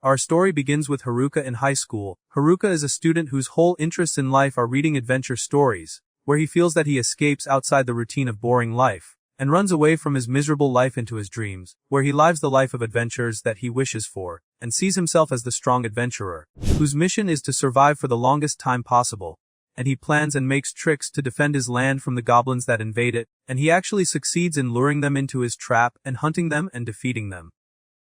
Our story begins with Haruka in high school. Haruka is a student whose whole interests in life are reading adventure stories, where he feels that he escapes outside the routine of boring life, and runs away from his miserable life into his dreams, where he lives the life of adventures that he wishes for, and sees himself as the strong adventurer, whose mission is to survive for the longest time possible. And he plans and makes tricks to defend his land from the goblins that invade it, and he actually succeeds in luring them into his trap and hunting them and defeating them.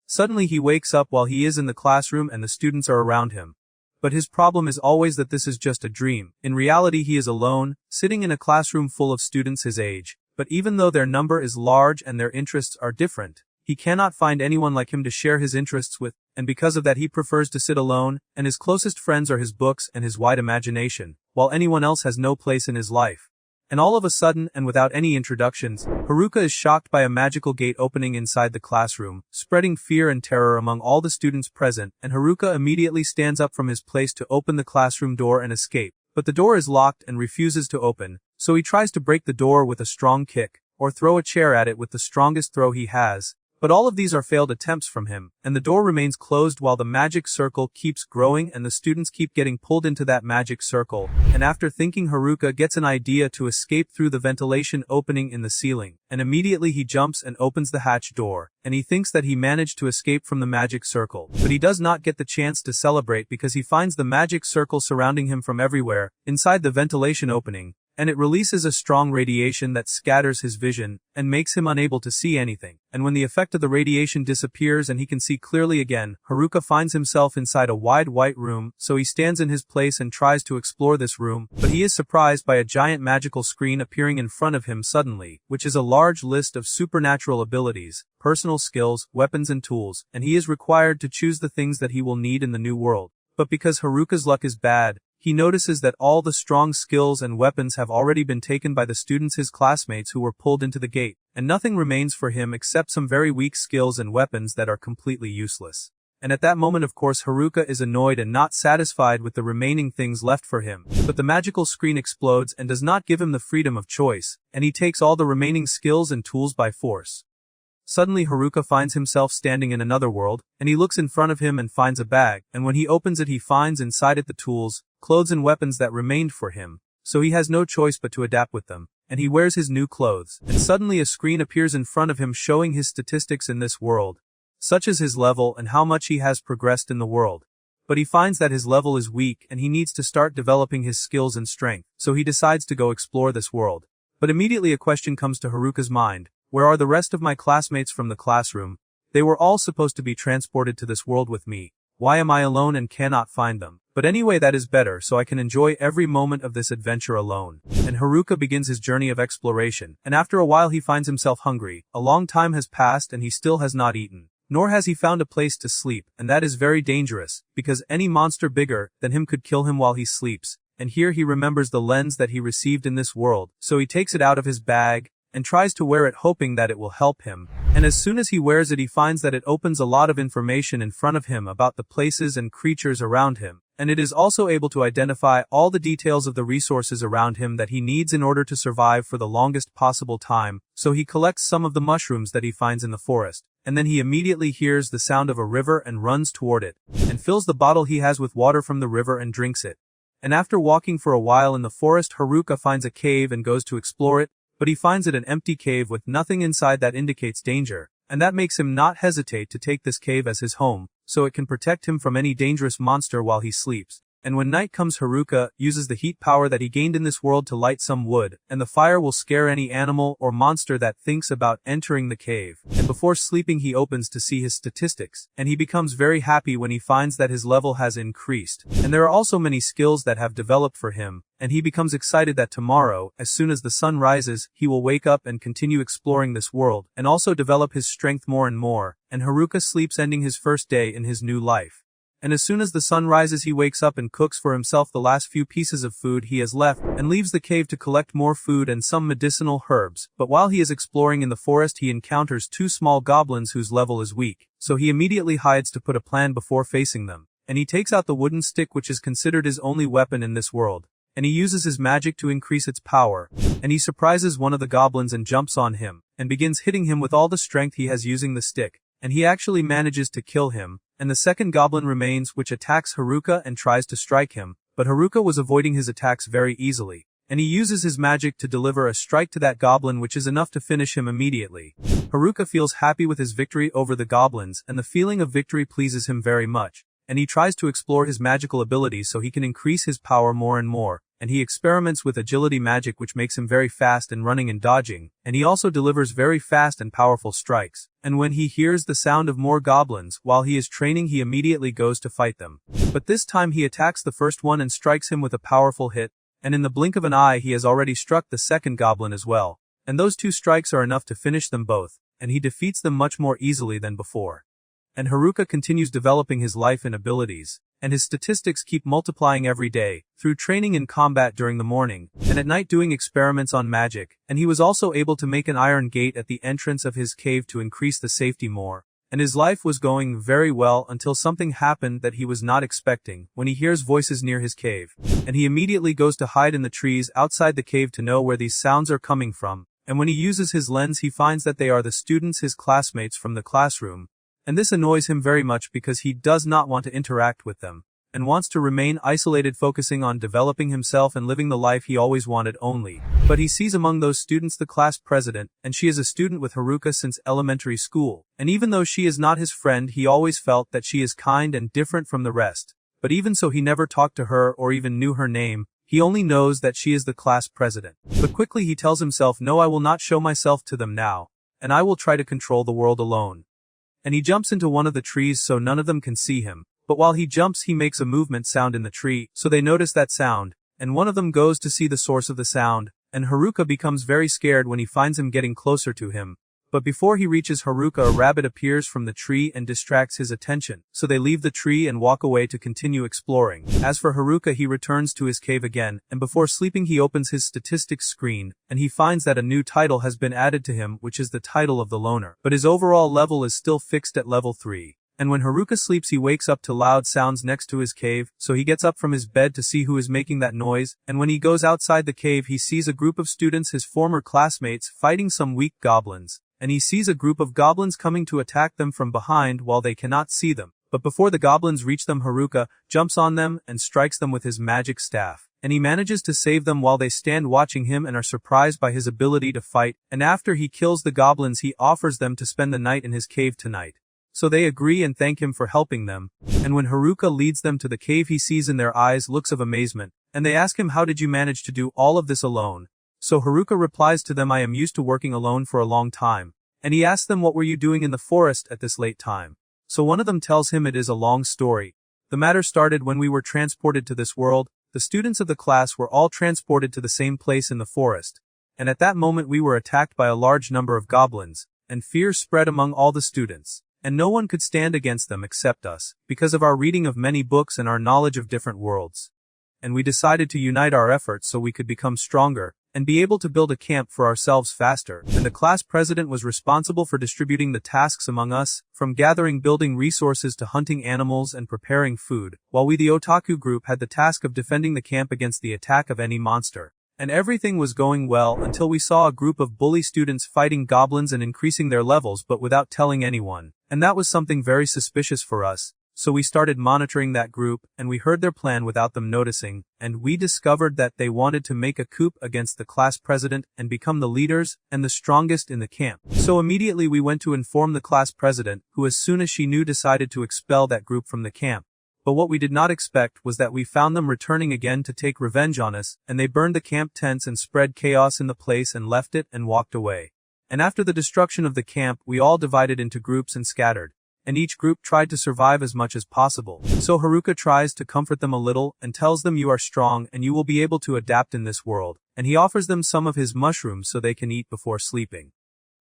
Suddenly he wakes up while he is in the classroom and the students are around him. But his problem is always that this is just a dream. In reality he is alone, sitting in a classroom full of students his age, but even though their number is large and their interests are different, he cannot find anyone like him to share his interests with, and because of that he prefers to sit alone, and his closest friends are his books and his wide imagination, while anyone else has no place in his life. And all of a sudden, and without any introductions, Haruka is shocked by a magical gate opening inside the classroom, spreading fear and terror among all the students present, and Haruka immediately stands up from his place to open the classroom door and escape. But the door is locked and refuses to open, so he tries to break the door with a strong kick, or throw a chair at it with the strongest throw he has. But all of these are failed attempts from him, and the door remains closed while the magic circle keeps growing and the students keep getting pulled into that magic circle, and after thinking Haruka gets an idea to escape through the ventilation opening in the ceiling, and immediately he jumps and opens the hatch door, and he thinks that he managed to escape from the magic circle, but he does not get the chance to celebrate because he finds the magic circle surrounding him from everywhere, inside the ventilation opening, and it releases a strong radiation that scatters his vision, and makes him unable to see anything. And when the effect of the radiation disappears and he can see clearly again, Haruka finds himself inside a wide white room, so he stands in his place and tries to explore this room, but he is surprised by a giant magical screen appearing in front of him suddenly, which is a large list of supernatural abilities, personal skills, weapons and tools, and he is required to choose the things that he will need in the new world. But because Haruka's luck is bad, he notices that all the strong skills and weapons have already been taken by the students his classmates who were pulled into the gate, and nothing remains for him except some very weak skills and weapons that are completely useless. And at that moment of course Haruka is annoyed and not satisfied with the remaining things left for him, but the magical screen explodes and does not give him the freedom of choice, and he takes all the remaining skills and tools by force. Suddenly Haruka finds himself standing in another world, and he looks in front of him and finds a bag, and when he opens it he finds inside it the tools, clothes and weapons that remained for him, so he has no choice but to adapt with them, and he wears his new clothes, and suddenly a screen appears in front of him showing his statistics in this world, such as his level and how much he has progressed in the world. But he finds that his level is weak and he needs to start developing his skills and strength, so he decides to go explore this world. But immediately a question comes to Haruka's mind: where are the rest of my classmates from the classroom? They were all supposed to be transported to this world with me. Why am I alone and cannot find them? But anyway, that is better, so I can enjoy every moment of this adventure alone. And Haruka begins his journey of exploration, and after a while he finds himself hungry. A long time has passed and he still has not eaten. Nor has he found a place to sleep, and that is very dangerous, because any monster bigger than him could kill him while he sleeps. And here he remembers the lens that he received in this world, so he takes it out of his bag, and tries to wear it hoping that it will help him. And as soon as he wears it he finds that it opens a lot of information in front of him about the places and creatures around him, and it is also able to identify all the details of the resources around him that he needs in order to survive for the longest possible time, so he collects some of the mushrooms that he finds in the forest, and then he immediately hears the sound of a river and runs toward it, and fills the bottle he has with water from the river and drinks it. And after walking for a while in the forest Haruka finds a cave and goes to explore it, but he finds it an empty cave with nothing inside that indicates danger, and that makes him not hesitate to take this cave as his home, so it can protect him from any dangerous monster while he sleeps. And when night comes Haruka uses the heat power that he gained in this world to light some wood, and the fire will scare any animal or monster that thinks about entering the cave. And before sleeping he opens to see his statistics, and he becomes very happy when he finds that his level has increased. And there are also many skills that have developed for him, and he becomes excited that tomorrow, as soon as the sun rises, he will wake up and continue exploring this world, and also develop his strength more and more, and Haruka sleeps ending his first day in his new life. And as soon as the sun rises he wakes up and cooks for himself the last few pieces of food he has left, and leaves the cave to collect more food and some medicinal herbs. But while he is exploring in the forest he encounters two small goblins whose level is weak, so he immediately hides to put a plan before facing them. And he takes out the wooden stick which is considered his only weapon in this world, and he uses his magic to increase its power, and he surprises one of the goblins and jumps on him, and begins hitting him with all the strength he has using the stick. And he actually manages to kill him, and the second goblin remains, which attacks Haruka and tries to strike him, but Haruka was avoiding his attacks very easily, and he uses his magic to deliver a strike to that goblin, which is enough to finish him immediately. Haruka feels happy with his victory over the goblins, and the feeling of victory pleases him very much, and he tries to explore his magical abilities so he can increase his power more and more, and he experiments with agility magic, which makes him very fast in running and dodging, and he also delivers very fast and powerful strikes. And when he hears the sound of more goblins while he is training, he immediately goes to fight them. But this time he attacks the first one and strikes him with a powerful hit, and in the blink of an eye he has already struck the second goblin as well, and those two strikes are enough to finish them both, and he defeats them much more easily than before. And Haruka continues developing his life and abilities, and his statistics keep multiplying every day, through training in combat during the morning, and at night doing experiments on magic, and he was also able to make an iron gate at the entrance of his cave to increase the safety more. And his life was going very well until something happened that he was not expecting, when he hears voices near his cave, and he immediately goes to hide in the trees outside the cave to know where these sounds are coming from, and when he uses his lens he finds that they are the students, his classmates from the classroom. And this annoys him very much because he does not want to interact with them, and wants to remain isolated, focusing on developing himself and living the life he always wanted only. But he sees among those students the class president, and she is a student with Haruka since elementary school, and even though she is not his friend, he always felt that she is kind and different from the rest. But even so, he never talked to her or even knew her name. He only knows that she is the class president. But quickly he tells himself, no, I will not show myself to them now, and I will try to control the world alone. And he jumps into one of the trees so none of them can see him, but while he jumps he makes a movement sound in the tree, so they notice that sound, and one of them goes to see the source of the sound, and Haruka becomes very scared when he finds him getting closer to him. But before he reaches Haruka, a rabbit appears from the tree and distracts his attention, so they leave the tree and walk away to continue exploring. As for Haruka, he returns to his cave again, and before sleeping he opens his statistics screen, and he finds that a new title has been added to him, which is the title of the loner. But his overall level is still fixed at level 3. And when Haruka sleeps he wakes up to loud sounds next to his cave, so he gets up from his bed to see who is making that noise, and when he goes outside the cave he sees a group of students, his former classmates, fighting some weak goblins. And he sees a group of goblins coming to attack them from behind while they cannot see them. But before the goblins reach them, Haruka jumps on them and strikes them with his magic staff. And he manages to save them while they stand watching him and are surprised by his ability to fight. And after he kills the goblins he offers them to spend the night in his cave tonight. So they agree and thank him for helping them. And when Haruka leads them to the cave he sees in their eyes looks of amazement. And they ask him, how did you manage to do all of this alone? So Haruka replies to them, I am used to working alone for a long time. And he asks them, what were you doing in the forest at this late time? So one of them tells him it is a long story. The matter started when we were transported to this world. The students of the class were all transported to the same place in the forest. And at that moment we were attacked by a large number of goblins, and fear spread among all the students. And no one could stand against them except us, because of our reading of many books and our knowledge of different worlds. And we decided to unite our efforts so we could become stronger, and be able to build a camp for ourselves faster. And the class president was responsible for distributing the tasks among us, from gathering building resources to hunting animals and preparing food, while we the otaku group had the task of defending the camp against the attack of any monster. And everything was going well until we saw a group of bully students fighting goblins and increasing their levels but without telling anyone. And that was something very suspicious for us. So we started monitoring that group, and we heard their plan without them noticing, and we discovered that they wanted to make a coup against the class president and become the leaders and the strongest in the camp. So immediately we went to inform the class president, who as soon as she knew decided to expel that group from the camp. But what we did not expect was that we found them returning again to take revenge on us, and they burned the camp tents and spread chaos in the place and left it and walked away. And after the destruction of the camp, we all divided into groups and scattered. And each group tried to survive as much as possible. So Haruka tries to comfort them a little and tells them, you are strong and you will be able to adapt in this world. And he offers them some of his mushrooms so they can eat before sleeping.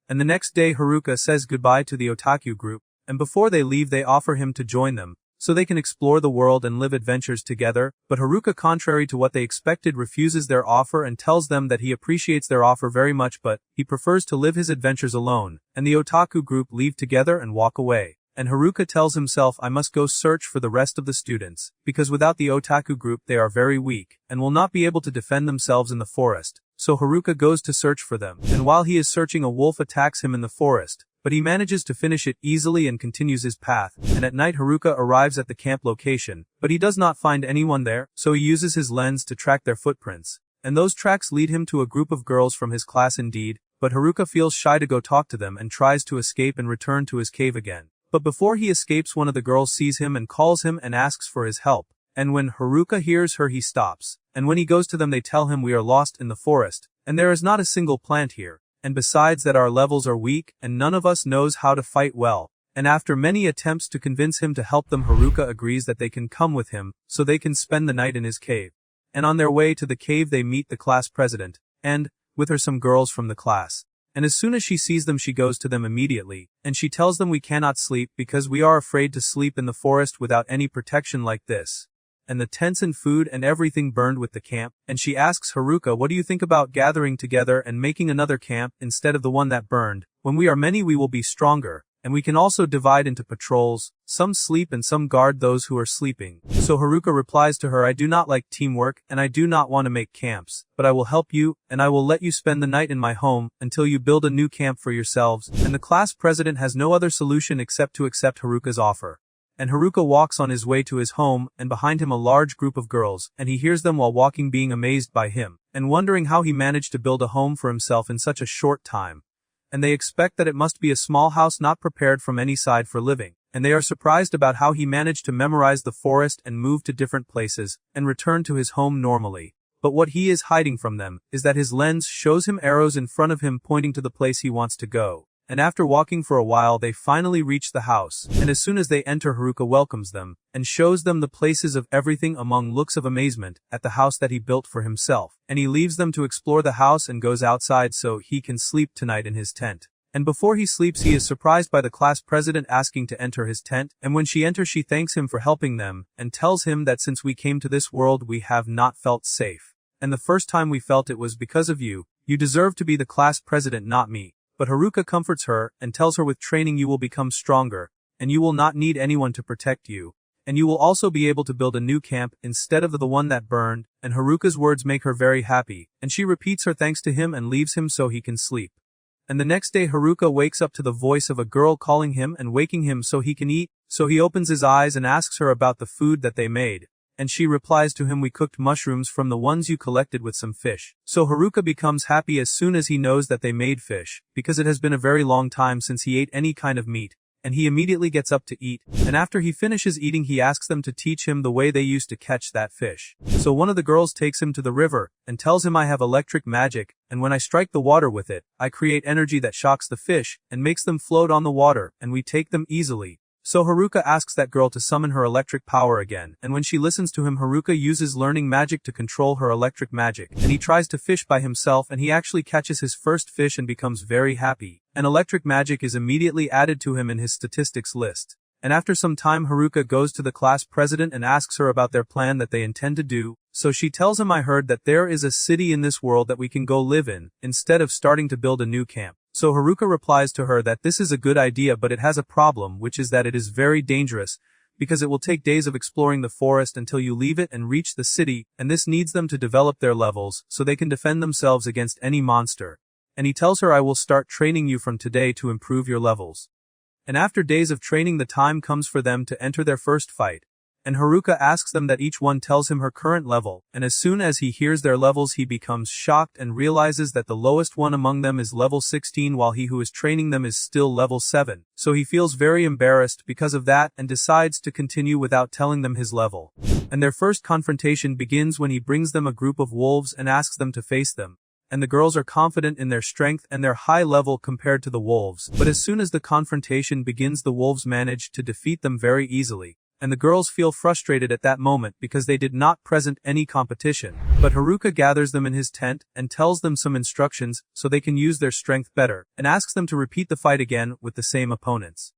And the next day Haruka says goodbye to the otaku group, and before they leave they offer him to join them, so they can explore the world and live adventures together. But Haruka, contrary to what they expected, refuses their offer and tells them that he appreciates their offer very much, but he prefers to live his adventures alone. And the otaku group leave together and walk away. And Haruka tells himself, I must go search for the rest of the students, because without the otaku group they are very weak, and will not be able to defend themselves in the forest. So Haruka goes to search for them, and while he is searching a wolf attacks him in the forest, but he manages to finish it easily and continues his path, and at night Haruka arrives at the camp location, but he does not find anyone there, so he uses his lens to track their footprints. And those tracks lead him to a group of girls from his class indeed, but Haruka feels shy to go talk to them and tries to escape and return to his cave again. But before he escapes, one of the girls sees him and calls him and asks for his help. And when Haruka hears her, he stops. And when he goes to them, they tell him, "We are lost in the forest, and there is not a single plant here. And besides that, our levels are weak, and none of us knows how to fight well." And after many attempts to convince him to help them, Haruka agrees that they can come with him, so they can spend the night in his cave. And on their way to the cave, they meet the class president, and, with her, some girls from the class. And as soon as she sees them, she goes to them immediately, and she tells them, "We cannot sleep because we are afraid to sleep in the forest without any protection like this. And the tents and food and everything burned with the camp." And she asks Haruka, "What do you think about gathering together and making another camp instead of the one that burned? When we are many, we will be stronger, and we can also divide into patrols, some sleep and some guard those who are sleeping." So Haruka replies to her, "I do not like teamwork, and I do not want to make camps, but I will help you, and I will let you spend the night in my home, until you build a new camp for yourselves." And the class president has no other solution except to accept Haruka's offer. And Haruka walks on his way to his home, and behind him a large group of girls, and he hears them while walking, being amazed by him, and wondering how he managed to build a home for himself in such a short time. And they expect that it must be a small house not prepared from any side for living, and they are surprised about how he managed to memorize the forest and move to different places, and return to his home normally. But what he is hiding from them is that his lens shows him arrows in front of him pointing to the place he wants to go. And after walking for a while, they finally reach the house, and as soon as they enter, Haruka welcomes them, and shows them the places of everything among looks of amazement, at the house that he built for himself, and he leaves them to explore the house and goes outside so he can sleep tonight in his tent. And before he sleeps, he is surprised by the class president asking to enter his tent, and when she enters, she thanks him for helping them, and tells him that since we came to this world, we have not felt safe. And the first time we felt it was because of you. You deserve to be the class president, not me. But Haruka comforts her, and tells her with training you will become stronger, and you will not need anyone to protect you. And you will also be able to build a new camp, instead of the one that burned, and Haruka's words make her very happy, and she repeats her thanks to him and leaves him so he can sleep. And the next day Haruka wakes up to the voice of a girl calling him and waking him so he can eat, so he opens his eyes and asks her about the food that they made. And she replies to him, "We cooked mushrooms from the ones you collected with some fish." So Haruka becomes happy as soon as he knows that they made fish, because it has been a very long time since he ate any kind of meat, and he immediately gets up to eat, and after he finishes eating he asks them to teach him the way they used to catch that fish. So one of the girls takes him to the river, and tells him, "I have electric magic, and when I strike the water with it, I create energy that shocks the fish, and makes them float on the water, and we take them easily." So Haruka asks that girl to summon her electric power again, and when she listens to him, Haruka uses learning magic to control her electric magic, and he tries to fish by himself, and he actually catches his first fish and becomes very happy, and electric magic is immediately added to him in his statistics list. And after some time Haruka goes to the class president and asks her about their plan that they intend to do, so she tells him, "I heard that there is a city in this world that we can go live in, instead of starting to build a new camp." So Haruka replies to her that this is a good idea, but it has a problem, which is that it is very dangerous, because it will take days of exploring the forest until you leave it and reach the city, and this needs them to develop their levels, so they can defend themselves against any monster. And he tells her, "I will start training you from today to improve your levels." And after days of training, the time comes for them to enter their first fight. And Haruka asks them that each one tells him her current level, and as soon as he hears their levels he becomes shocked and realizes that the lowest one among them is level 16 while he who is training them is still level 7. So he feels very embarrassed because of that and decides to continue without telling them his level. And their first confrontation begins when he brings them a group of wolves and asks them to face them. And the girls are confident in their strength and their high level compared to the wolves, but as soon as the confrontation begins the wolves manage to defeat them very easily. And the girls feel frustrated at that moment because they did not present any competition. But Haruka gathers them in his tent and tells them some instructions so they can use their strength better, and asks them to repeat the fight again with the same opponents.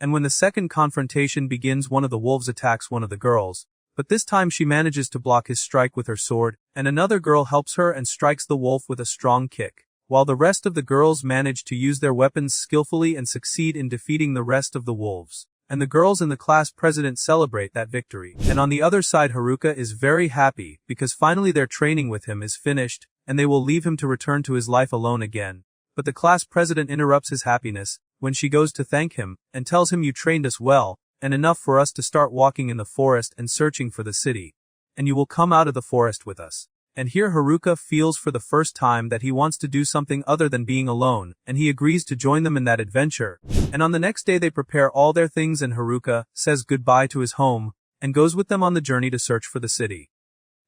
And when the second confrontation begins, one of the wolves attacks one of the girls, but this time she manages to block his strike with her sword, and another girl helps her and strikes the wolf with a strong kick, while the rest of the girls manage to use their weapons skillfully and succeed in defeating the rest of the wolves. And the girls and the class president celebrate that victory. And on the other side Haruka is very happy, because finally their training with him is finished, and they will leave him to return to his life alone again. But the class president interrupts his happiness, when she goes to thank him, and tells him, "You trained us well, and enough for us to start walking in the forest and searching for the city. And you will come out of the forest with us." And here Haruka feels for the first time that he wants to do something other than being alone, and he agrees to join them in that adventure. And on the next day they prepare all their things and Haruka says goodbye to his home, and goes with them on the journey to search for the city.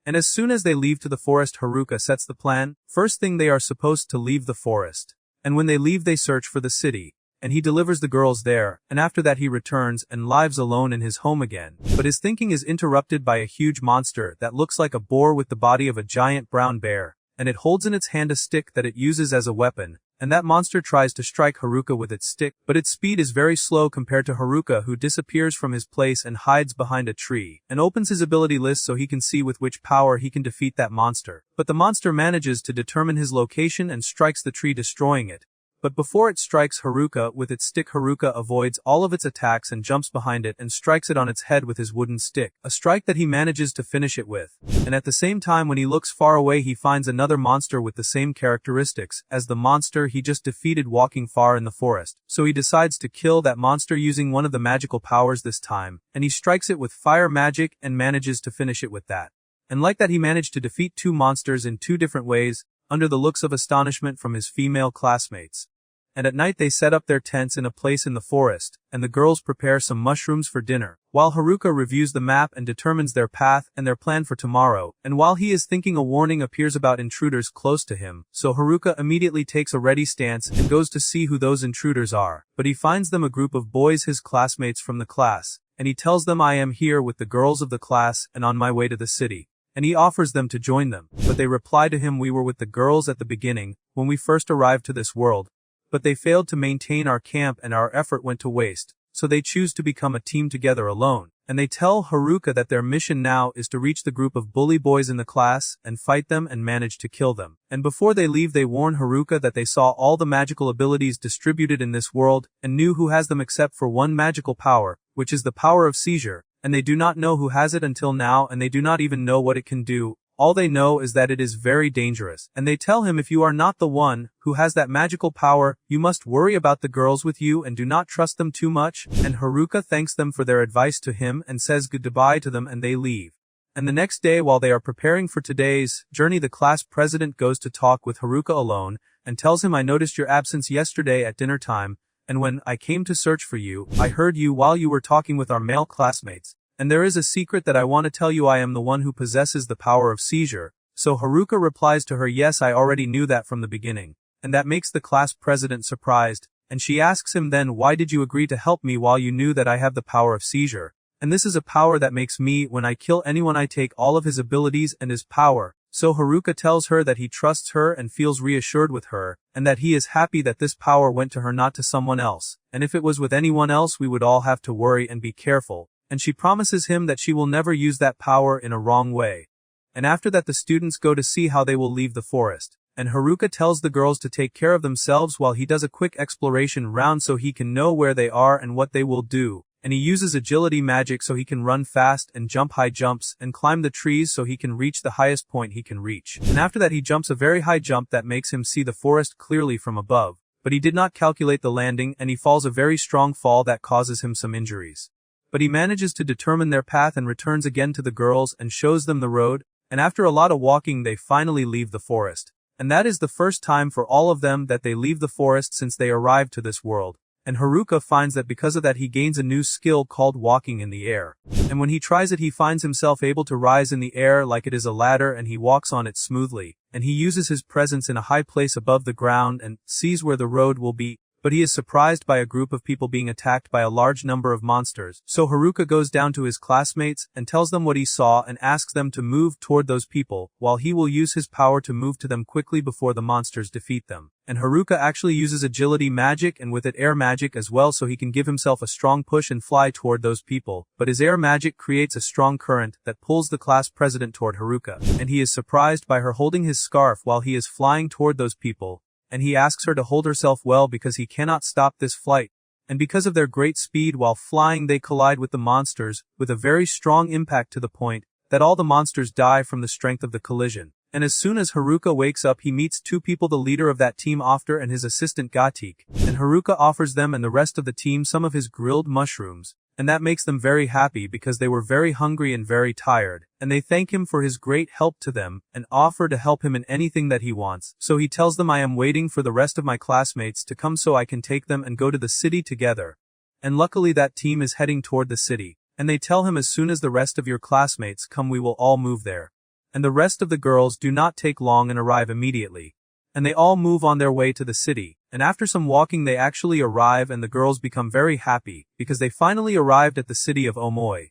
And as soon as they leave to the forest, Haruka sets the plan. First thing, they are supposed to leave the forest. And when they leave they search for the city. And he delivers the girls there, and after that he returns and lives alone in his home again. But his thinking is interrupted by a huge monster that looks like a boar with the body of a giant brown bear, and it holds in its hand a stick that it uses as a weapon, and that monster tries to strike Haruka with its stick, but its speed is very slow compared to Haruka, who disappears from his place and hides behind a tree, and opens his ability list so he can see with which power he can defeat that monster. But the monster manages to determine his location and strikes the tree, destroying it. But before it strikes Haruka with its stick, Haruka avoids all of its attacks and jumps behind it and strikes it on its head with his wooden stick, a strike that he manages to finish it with. And at the same time, when he looks far away, he finds another monster with the same characteristics as the monster he just defeated walking far in the forest. So he decides to kill that monster using one of the magical powers this time, and he strikes it with fire magic and manages to finish it with that. And like that, he managed to defeat two monsters in two different ways, under the looks of astonishment from his female classmates. And at night they set up their tents in a place in the forest, and the girls prepare some mushrooms for dinner, while Haruka reviews the map and determines their path and their plan for tomorrow, and while he is thinking, a warning appears about intruders close to him, so Haruka immediately takes a ready stance and goes to see who those intruders are, but he finds them a group of boys, his classmates from the class, and he tells them, "I am here with the girls of the class and on my way to the city." And he offers them to join them, but they reply to him, "We were with the girls at the beginning, when we first arrived to this world. But they failed to maintain our camp and our effort went to waste, so they choose to become a team together alone." And they tell Haruka that their mission now is to reach the group of bully boys in the class and fight them and manage to kill them. And before they leave they warn Haruka that they saw all the magical abilities distributed in this world and knew who has them except for one magical power, which is the power of seizure, and they do not know who has it until now, and they do not even know what it can do. All they know is that it is very dangerous, and they tell him, "If you are not the one who has that magical power, you must worry about the girls with you and do not trust them too much." And Haruka thanks them for their advice to him and says goodbye to them, and they leave. And the next day, while they are preparing for today's journey, the class president goes to talk with Haruka alone and tells him, "I noticed your absence yesterday at dinner time, and when I came to search for you, I heard you while you were talking with our male classmates. And there is a secret that I want to tell you. I am the one who possesses the power of seizure." So Haruka replies to her, "Yes, I already knew that from the beginning." And that makes the class president surprised, and she asks him then, "Why did you agree to help me while you knew that I have the power of seizure? And this is a power that makes me, when I kill anyone, I take all of his abilities and his power." So Haruka tells her that he trusts her and feels reassured with her, and that he is happy that this power went to her, not to someone else. And if it was with anyone else, we would all have to worry and be careful. And she promises him that she will never use that power in a wrong way. And after that the students go to see how they will leave the forest. And Haruka tells the girls to take care of themselves while he does a quick exploration round so he can know where they are and what they will do. And he uses agility magic so he can run fast and jump high jumps and climb the trees so he can reach the highest point he can reach. And after that he jumps a very high jump that makes him see the forest clearly from above. But he did not calculate the landing and he falls a very strong fall that causes him some injuries. But he manages to determine their path and returns again to the girls and shows them the road, and after a lot of walking they finally leave the forest. And that is the first time for all of them that they leave the forest since they arrived to this world. And Haruka finds that because of that he gains a new skill called walking in the air. And when he tries it he finds himself able to rise in the air like it is a ladder, and he walks on it smoothly. And he uses his presence in a high place above the ground and sees where the road will be. But he is surprised by a group of people being attacked by a large number of monsters. So Haruka goes down to his classmates and tells them what he saw and asks them to move toward those people, while he will use his power to move to them quickly before the monsters defeat them. And Haruka actually uses agility magic and with it air magic as well, so he can give himself a strong push and fly toward those people. But his air magic creates a strong current that pulls the class president toward Haruka. And he is surprised by her holding his scarf while he is flying toward those people. And he asks her to hold herself well because he cannot stop this flight. And because of their great speed while flying they collide with the monsters, with a very strong impact to the point that all the monsters die from the strength of the collision. And as soon as Haruka wakes up he meets two people, the leader of that team After and his assistant Gatik, and Haruka offers them and the rest of the team some of his grilled mushrooms, and that makes them very happy because they were very hungry and very tired, and they thank him for his great help to them, and offer to help him in anything that he wants. So he tells them, I am waiting for the rest of my classmates to come so I can take them and go to the city together. And luckily that team is heading toward the city, and they tell him, as soon as the rest of your classmates come we will all move there. And the rest of the girls do not take long and arrive immediately. And they all move on their way to the city, and after some walking they actually arrive, and the girls become very happy, because they finally arrived at the city of Omoy.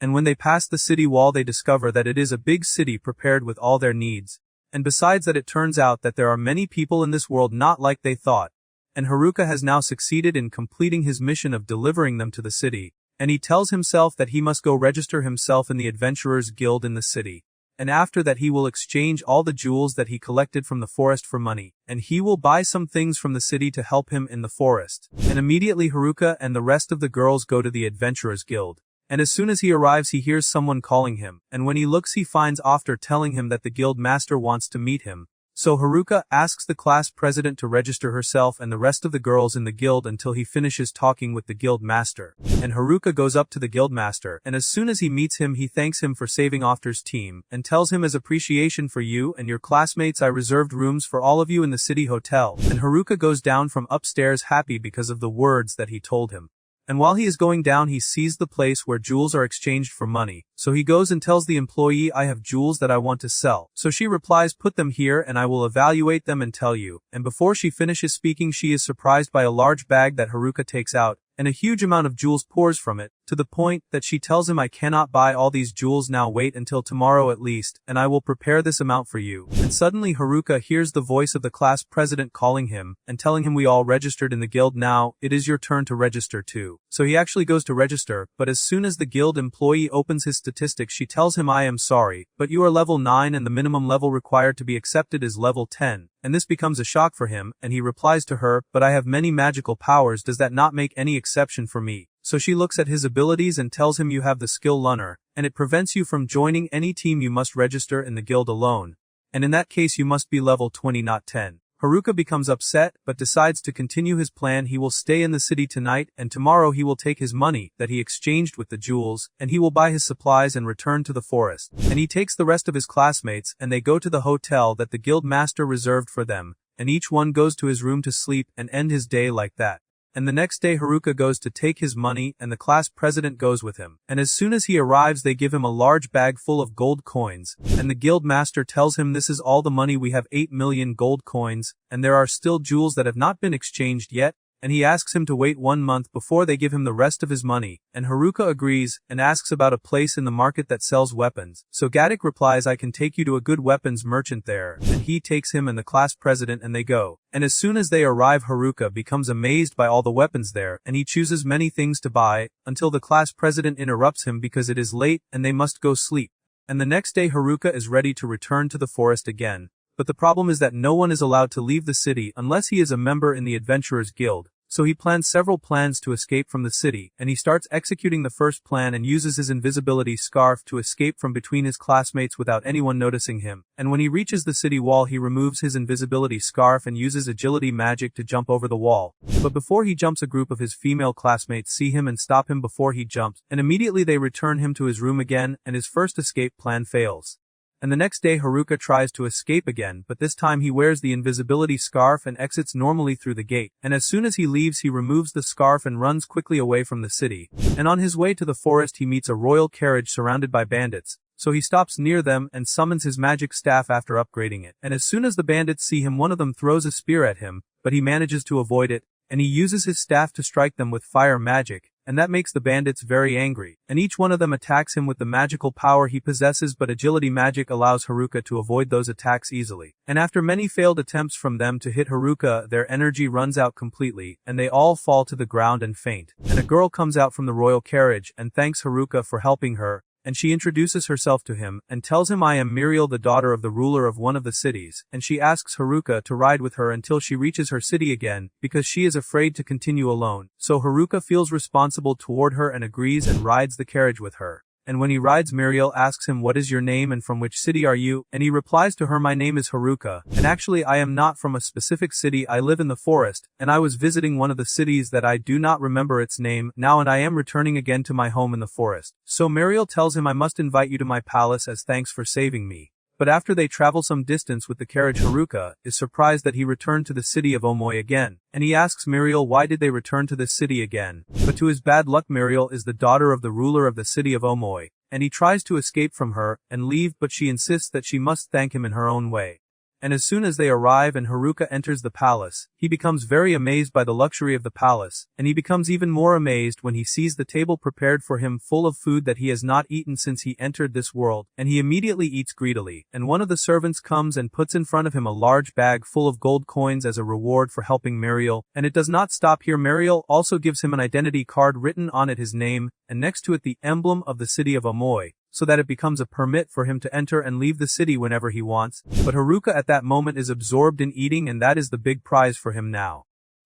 And when they pass the city wall they discover that it is a big city prepared with all their needs, and besides that it turns out that there are many people in this world not like they thought. And Haruka has now succeeded in completing his mission of delivering them to the city, and he tells himself that he must go register himself in the Adventurers Guild in the city. And after that he will exchange all the jewels that he collected from the forest for money, and he will buy some things from the city to help him in the forest. And immediately Haruka and the rest of the girls go to the Adventurers Guild. And as soon as he arrives he hears someone calling him, and when he looks he finds After telling him that the guild master wants to meet him. So Haruka asks the class president to register herself and the rest of the girls in the guild until he finishes talking with the guild master. And Haruka goes up to the guild master, and as soon as he meets him he thanks him for saving After's team, and tells him, as appreciation for you and your classmates I reserved rooms for all of you in the city hotel. And Haruka goes down from upstairs happy because of the words that he told him. And while he is going down he sees the place where jewels are exchanged for money, so he goes and tells the employee, I have jewels that I want to sell. So she replies, put them here and I will evaluate them and tell you. And before she finishes speaking she is surprised by a large bag that Haruka takes out, and a huge amount of jewels pours from it, to the point that she tells him, I cannot buy all these jewels now, wait until tomorrow at least, and I will prepare this amount for you. And suddenly Haruka hears the voice of the class president calling him, and telling him, we all registered in the guild now, it is your turn to register too. So he actually goes to register, but as soon as the guild employee opens his statistics she tells him, I am sorry, but you are level 9 and the minimum level required to be accepted is level 10. And this becomes a shock for him, and he replies to her, but I have many magical powers, does that not make any exception for me? So she looks at his abilities and tells him, you have the skill Lunner, and it prevents you from joining any team, you must register in the guild alone. And in that case you must be level 20 not 10. Haruka becomes upset, but decides to continue his plan. He will stay in the city tonight, and tomorrow he will take his money that he exchanged with the jewels, and he will buy his supplies and return to the forest. And he takes the rest of his classmates, and they go to the hotel that the guild master reserved for them, and each one goes to his room to sleep and end his day like that. And the next day Haruka goes to take his money and the class president goes with him. And as soon as he arrives they give him a large bag full of gold coins, and the guild master tells him, this is all the money we have, 8 million gold coins, and there are still jewels that have not been exchanged yet. And he asks him to wait 1 month before they give him the rest of his money, and Haruka agrees, and asks about a place in the market that sells weapons. So Gatik replies, I can take you to a good weapons merchant there, and he takes him and the class president and they go. And as soon as they arrive Haruka becomes amazed by all the weapons there, and he chooses many things to buy, until the class president interrupts him because it is late and they must go sleep. And the next day Haruka is ready to return to the forest again. But the problem is that no one is allowed to leave the city unless he is a member in the Adventurers Guild. So he plans several plans to escape from the city, and he starts executing the first plan and uses his invisibility scarf to escape from between his classmates without anyone noticing him. And when he reaches the city wall he removes his invisibility scarf and uses agility magic to jump over the wall. But before he jumps a group of his female classmates see him and stop him before he jumps, and immediately they return him to his room again, and his first escape plan fails. And the next day Haruka tries to escape again, but this time he wears the invisibility scarf and exits normally through the gate, and as soon as he leaves he removes the scarf and runs quickly away from the city. And on his way to the forest he meets a royal carriage surrounded by bandits, so he stops near them and summons his magic staff after upgrading it. And as soon as the bandits see him one of them throws a spear at him, but he manages to avoid it, and he uses his staff to strike them with fire magic. And that makes the bandits very angry, and each one of them attacks him with the magical power he possesses, but agility magic allows Haruka to avoid those attacks easily. And after many failed attempts from them to hit Haruka, their energy runs out completely, and they all fall to the ground and faint. And a girl comes out from the royal carriage and thanks Haruka for helping her, and she introduces herself to him, and tells him, I am Muriel, the daughter of the ruler of one of the cities, and she asks Haruka to ride with her until she reaches her city again, because she is afraid to continue alone. So Haruka feels responsible toward her and agrees and rides the carriage with her. And when he rides, Muriel asks him, "What is your name and from which city are you?" And he replies to her, "My name is Haruka, and actually I am not from a specific city, I live in the forest, and I was visiting one of the cities that I do not remember its name now, and I am returning again to my home in the forest." So Muriel tells him, "I must invite you to my palace as thanks for saving me." But after they travel some distance with the carriage, Haruka is surprised that he returned to the city of Omoy again, and he asks Muriel why did they return to this city again. But to his bad luck, Muriel is the daughter of the ruler of the city of Omoy, and he tries to escape from her and leave, but she insists that she must thank him in her own way. And as soon as they arrive and Haruka enters the palace, he becomes very amazed by the luxury of the palace, and he becomes even more amazed when he sees the table prepared for him full of food that he has not eaten since he entered this world, and he immediately eats greedily, and one of the servants comes and puts in front of him a large bag full of gold coins as a reward for helping Muriel, and it does not stop here. Muriel also gives him an identity card written on it his name, and next to it the emblem of the city of Omoy, so that it becomes a permit for him to enter and leave the city whenever he wants. But Haruka at that moment is absorbed in eating, and that is the big prize for him now.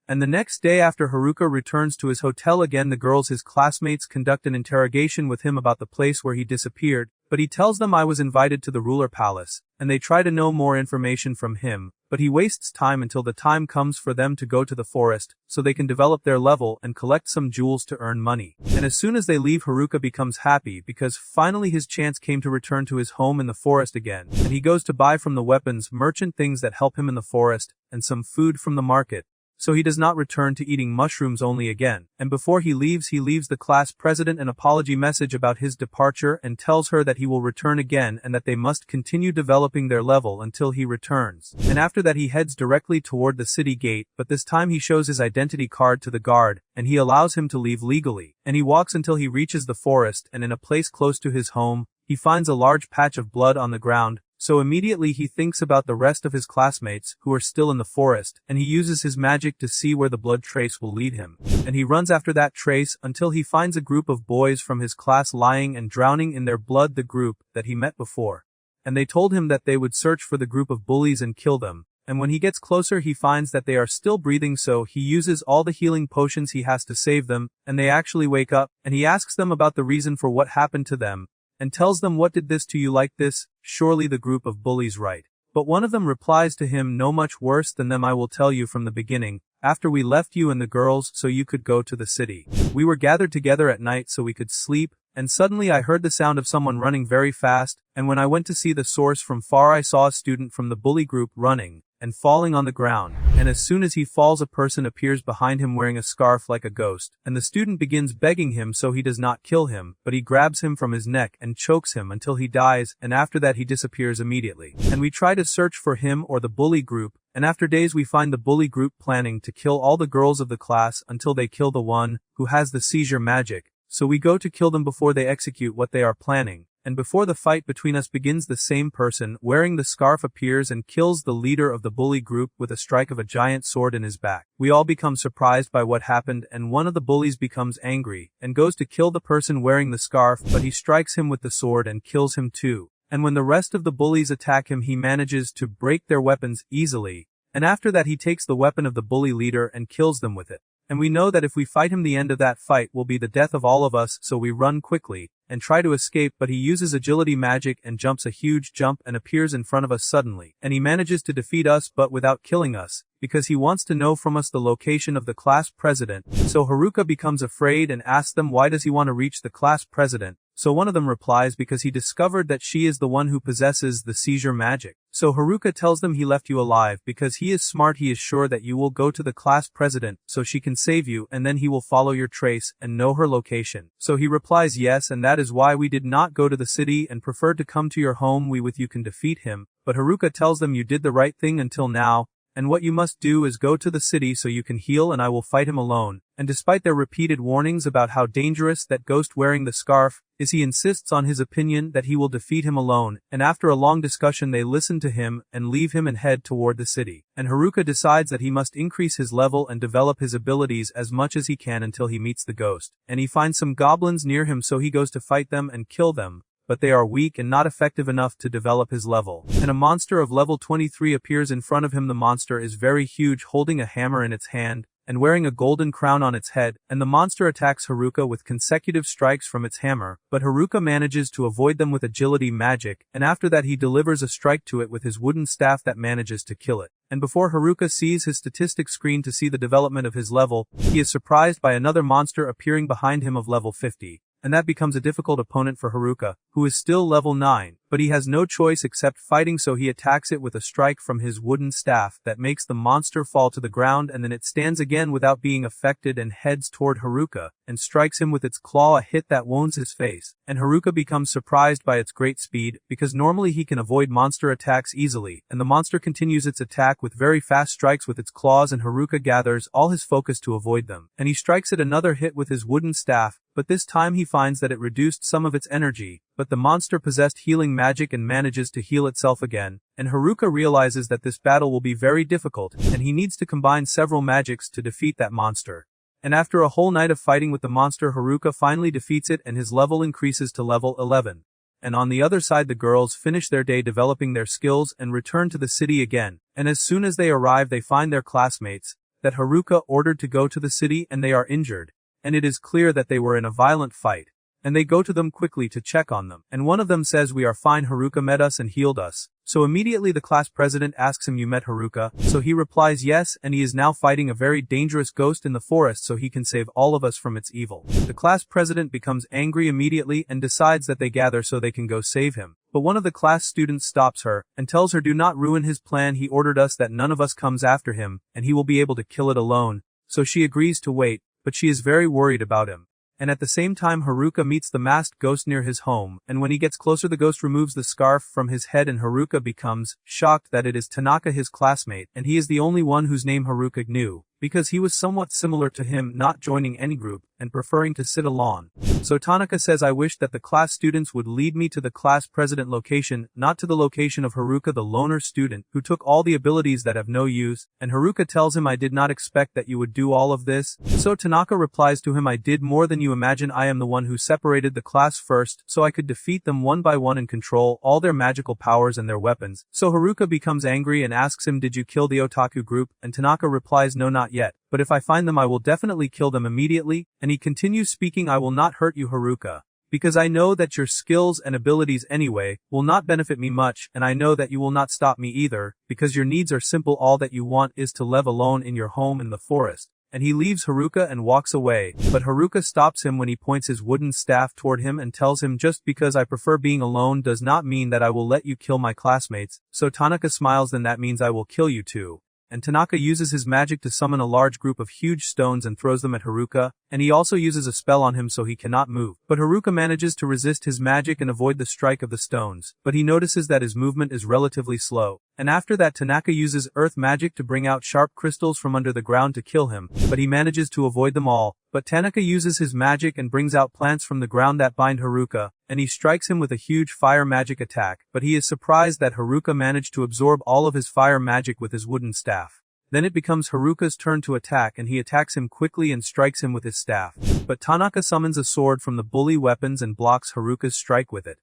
And the next day after Haruka returns to his hotel again, the girls, his classmates, conduct an interrogation with him about the place where he disappeared, but he tells them, "I was invited to the ruler palace," and they try to know more information from him, but he wastes time until the time comes for them to go to the forest, so they can develop their level and collect some jewels to earn money. And as soon as they leave, Haruka becomes happy because finally his chance came to return to his home in the forest again, and he goes to buy from the weapons merchant things that help him in the forest, and some food from the market. So he does not return to eating mushrooms only again, and before he leaves the class president an apology message about his departure and tells her that he will return again and that they must continue developing their level until he returns. And after that he heads directly toward the city gate, but this time he shows his identity card to the guard, and he allows him to leave legally, and he walks until he reaches the forest, and in a place close to his home, he finds a large patch of blood on the ground. So immediately he thinks about the rest of his classmates who are still in the forest, and he uses his magic to see where the blood trace will lead him. And he runs after that trace until he finds a group of boys from his class lying and drowning in their blood, the group that he met before. And they told him that they would search for the group of bullies and kill them. And when he gets closer he finds that they are still breathing, so he uses all the healing potions he has to save them, and they actually wake up, and he asks them about the reason for what happened to them, and tells them, "What did this to you like this? Surely the group of bullies, right?" But one of them replies to him, "No, much worse than them. I will tell you from the beginning. After we left you and the girls so you could go to the city, we were gathered together at night so we could sleep, and suddenly I heard the sound of someone running very fast, and when I went to see the source from far I saw a student from the bully group running and falling on the ground, and as soon as he falls a person appears behind him wearing a scarf like a ghost, and the student begins begging him so he does not kill him, but he grabs him from his neck and chokes him until he dies, and after that he disappears immediately. And we try to search for him or the bully group, and after days we find the bully group planning to kill all the girls of the class until they kill the one who has the seizure magic, so we go to kill them before they execute what they are planning. And before the fight between us begins, the same person wearing the scarf appears and kills the leader of the bully group with a strike of a giant sword in his back. We all become surprised by what happened, and one of the bullies becomes angry and goes to kill the person wearing the scarf, but he strikes him with the sword and kills him too. And when the rest of the bullies attack him he manages to break their weapons easily, and after that he takes the weapon of the bully leader and kills them with it. And we know that if we fight him the end of that fight will be the death of all of us, so we run quickly and try to escape, but he uses agility magic and jumps a huge jump and appears in front of us suddenly, and he manages to defeat us but without killing us, because he wants to know from us the location of the class president. So Haruka becomes afraid and asks them why does he want to reach the class president. So one of them replies because he discovered that she is the one who possesses the seizure magic. So Haruka tells them he left you alive because he is smart, he is sure that you will go to the class president so she can save you, and then he will follow your trace and know her location. So he replies yes, and that is why we did not go to the city and preferred to come to your home. We with you can defeat him. But Haruka tells them you did the right thing until now, and what you must do is go to the city so you can heal, and I will fight him alone. And despite their repeated warnings about how dangerous that ghost wearing the scarf is, he insists on his opinion that he will defeat him alone, and after a long discussion they listen to him and leave him and head toward the city. And Haruka decides that he must increase his level and develop his abilities as much as he can until he meets the ghost. And he finds some goblins near him, so he goes to fight them and kill them, but they are weak and not effective enough to develop his level. And a monster of level 23 appears in front of him. The monster is very huge, holding a hammer in its hand, and wearing a golden crown on its head, and the monster attacks Haruka with consecutive strikes from its hammer, but Haruka manages to avoid them with agility magic, and after that he delivers a strike to it with his wooden staff that manages to kill it. And before Haruka sees his statistics screen to see the development of his level, he is surprised by another monster appearing behind him of level 50. And that becomes a difficult opponent for Haruka, who is still level 9, but he has no choice except fighting, so he attacks it with a strike from his wooden staff that makes the monster fall to the ground, and then it stands again without being affected and heads toward Haruka, and strikes him with its claw, a hit that wounds his face, and Haruka becomes surprised by its great speed, because normally he can avoid monster attacks easily, and the monster continues its attack with very fast strikes with its claws, and Haruka gathers all his focus to avoid them, and he strikes it another hit with his wooden staff, but this time he finds that it reduced some of its energy, but the monster possessed healing magic and manages to heal itself again, and Haruka realizes that this battle will be very difficult, and he needs to combine several magics to defeat that monster. And after a whole night of fighting with the monster, Haruka finally defeats it and his level increases to level 11. And on the other side, the girls finish their day developing their skills and return to the city again, and as soon as they arrive they find their classmates that Haruka ordered to go to the city, and they are injured. And it is clear that they were in a violent fight. And they go to them quickly to check on them. And one of them says, "We are fine, Haruka met us and healed us." So immediately the class president asks him, "You met Haruka?" So he replies yes, and he is now fighting a very dangerous ghost in the forest so he can save all of us from its evil. The class president becomes angry immediately and decides that they gather so they can go save him. But one of the class students stops her and tells her, "Do not ruin his plan. He ordered us that none of us comes after him, and he will be able to kill it alone." So she agrees to wait, but she is very worried about him. And at the same time Haruka meets the masked ghost near his home, and when he gets closer the ghost removes the scarf from his head and Haruka becomes shocked that it is Tanaka, his classmate, and he is the only one whose name Haruka knew, because he was somewhat similar to him, not joining any group, and preferring to sit alone. So Tanaka says, "I wish that the class students would lead me to the class president location, not to the location of Haruka, the loner student, who took all the abilities that have no use," and Haruka tells him, "I did not expect that you would do all of this." So Tanaka replies to him, "I did more than you imagine. I am the one who separated the class first, so I could defeat them one by one and control all their magical powers and their weapons." So Haruka becomes angry and asks him, "Did you kill the otaku group?" And Tanaka replies, "No, not yet. But if I find them I will definitely kill them immediately," and he continues speaking, "I will not hurt you, Haruka, because I know that your skills and abilities anyway will not benefit me much, and I know that you will not stop me either, because your needs are simple. All that you want is to live alone in your home in the forest." And he leaves Haruka and walks away, but Haruka stops him when he points his wooden staff toward him and tells him, "Just because I prefer being alone does not mean that I will let you kill my classmates." So Tanaka smiles, "Then that means I will kill you too." And Tanaka uses his magic to summon a large group of huge stones and throws them at Haruka, and he also uses a spell on him so he cannot move. But Haruka manages to resist his magic and avoid the strike of the stones, but he notices that his movement is relatively slow. And after that Tanaka uses earth magic to bring out sharp crystals from under the ground to kill him, but he manages to avoid them all. But Tanaka uses his magic and brings out plants from the ground that bind Haruka, and he strikes him with a huge fire magic attack, but he is surprised that Haruka managed to absorb all of his fire magic with his wooden staff. Then it becomes Haruka's turn to attack, and he attacks him quickly and strikes him with his staff. But Tanaka summons a sword from the bully weapons and blocks Haruka's strike with it.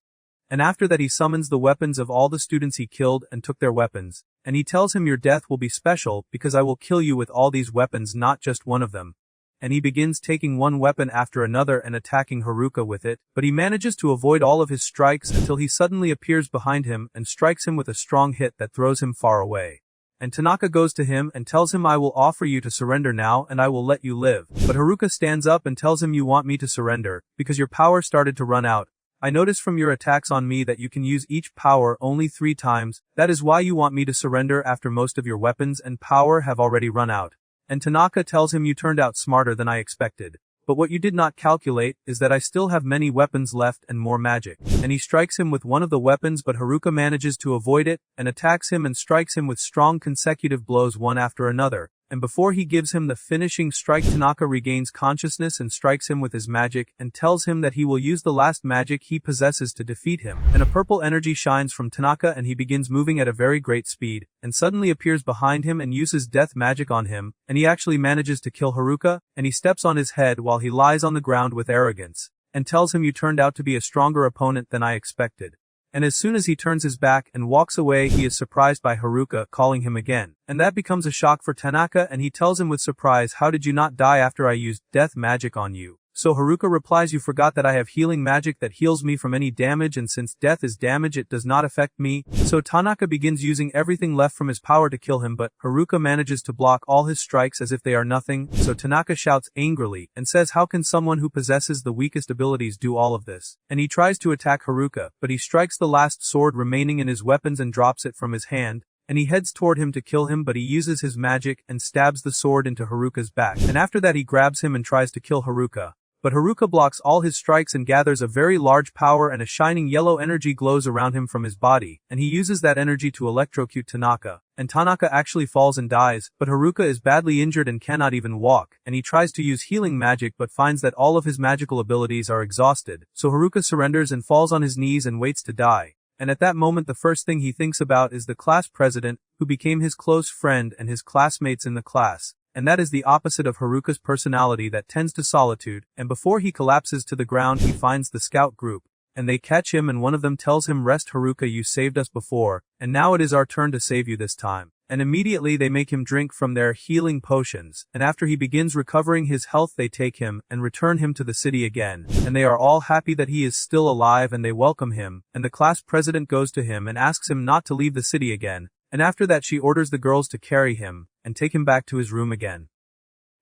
And after that he summons the weapons of all the students he killed and took their weapons. And he tells him, "Your death will be special, because I will kill you with all these weapons, not just one of them." And he begins taking one weapon after another and attacking Haruka with it, but he manages to avoid all of his strikes until he suddenly appears behind him and strikes him with a strong hit that throws him far away. And Tanaka goes to him and tells him, "I will offer you to surrender now and I will let you live." But Haruka stands up and tells him, "You want me to surrender, because your power started to run out. I noticed from your attacks on me that you can use each power only 3 times, that is why you want me to surrender after most of your weapons and power have already run out." And Tanaka tells him, "You turned out smarter than I expected. But what you did not calculate is that I still have many weapons left and more magic." And he strikes him with one of the weapons, but Haruka manages to avoid it, and attacks him and strikes him with strong consecutive blows one after another. And before he gives him the finishing strike, Tanaka regains consciousness and strikes him with his magic, and tells him that he will use the last magic he possesses to defeat him. And a purple energy shines from Tanaka and he begins moving at a very great speed, and suddenly appears behind him and uses death magic on him, and he actually manages to kill Haruka, and he steps on his head while he lies on the ground with arrogance, and tells him, "You turned out to be a stronger opponent than I expected." And as soon as he turns his back and walks away, he is surprised by Haruka calling him again. And that becomes a shock for Tanaka, and he tells him with surprise, "How did you not die after I used death magic on you?" So Haruka replies, "You forgot that I have healing magic that heals me from any damage, and since death is damage it does not affect me." So Tanaka begins using everything left from his power to kill him, but Haruka manages to block all his strikes as if they are nothing. So Tanaka shouts angrily and says, "How can someone who possesses the weakest abilities do all of this?" And he tries to attack Haruka, but he strikes the last sword remaining in his weapons and drops it from his hand. And he heads toward him to kill him, but he uses his magic and stabs the sword into Haruka's back. And after that he grabs him and tries to kill Haruka. But Haruka blocks all his strikes and gathers a very large power, and a shining yellow energy glows around him from his body, and he uses that energy to electrocute Tanaka. And Tanaka actually falls and dies, but Haruka is badly injured and cannot even walk, and he tries to use healing magic but finds that all of his magical abilities are exhausted. So Haruka surrenders and falls on his knees and waits to die. And at that moment the first thing he thinks about is the class president, who became his close friend, and his classmates in the class. And that is the opposite of Haruka's personality that tends to solitude, and before he collapses to the ground he finds the scout group. And they catch him, and one of them tells him, "Rest Haruka, you saved us before, and now it is our turn to save you this time." And immediately they make him drink from their healing potions, and after he begins recovering his health they take him and return him to the city again. And they are all happy that he is still alive, and they welcome him, and the class president goes to him and asks him not to leave the city again. And after that she orders the girls to carry him and take him back to his room again.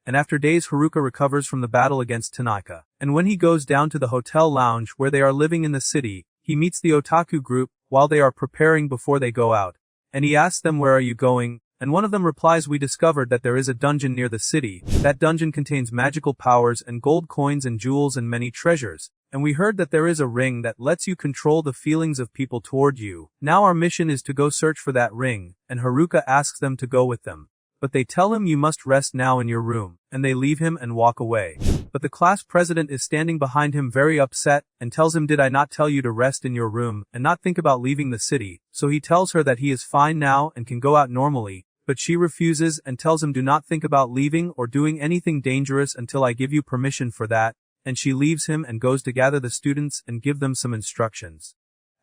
And after days Haruka recovers from the battle against Tanaka. And when he goes down to the hotel lounge where they are living in the city, he meets the otaku group while they are preparing before they go out. And he asks them, "Where are you going?" And one of them replies, "We discovered that there is a dungeon near the city. That dungeon contains magical powers and gold coins and jewels and many treasures. And we heard that there is a ring that lets you control the feelings of people toward you. Now our mission is to go search for that ring." And Haruka asks them to go with them. But they tell him, "You must rest now in your room." And they leave him and walk away. But the class president is standing behind him very upset, and tells him, "Did I not tell you to rest in your room, and not think about leaving the city?" So he tells her that he is fine now and can go out normally. But she refuses and tells him, "Do not think about leaving or doing anything dangerous until I give you permission for that." And she leaves him and goes to gather the students and give them some instructions.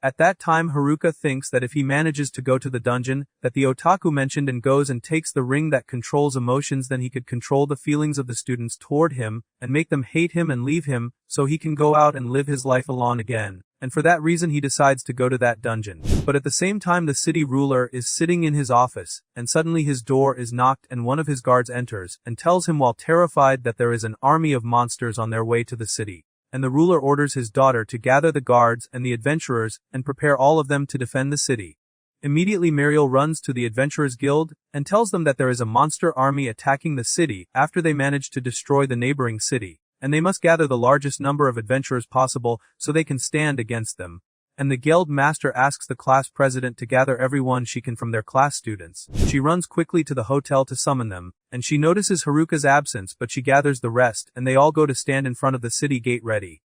At that time Haruka thinks that if he manages to go to the dungeon that the otaku mentioned and goes and takes the ring that controls emotions, then he could control the feelings of the students toward him and make them hate him and leave him, so he can go out and live his life alone again. And for that reason he decides to go to that dungeon. But at the same time the city ruler is sitting in his office, and suddenly his door is knocked and one of his guards enters and tells him while terrified that there is an army of monsters on their way to the city. And the ruler orders his daughter to gather the guards and the adventurers and prepare all of them to defend the city. Immediately Muriel runs to the Adventurers Guild and tells them that there is a monster army attacking the city after they manage to destroy the neighboring city, and they must gather the largest number of adventurers possible so they can stand against them. And the guild master asks the class president to gather everyone she can from their class students. She runs quickly to the hotel to summon them, and she notices Haruka's absence, but she gathers the rest and they all go to stand in front of the city gate ready.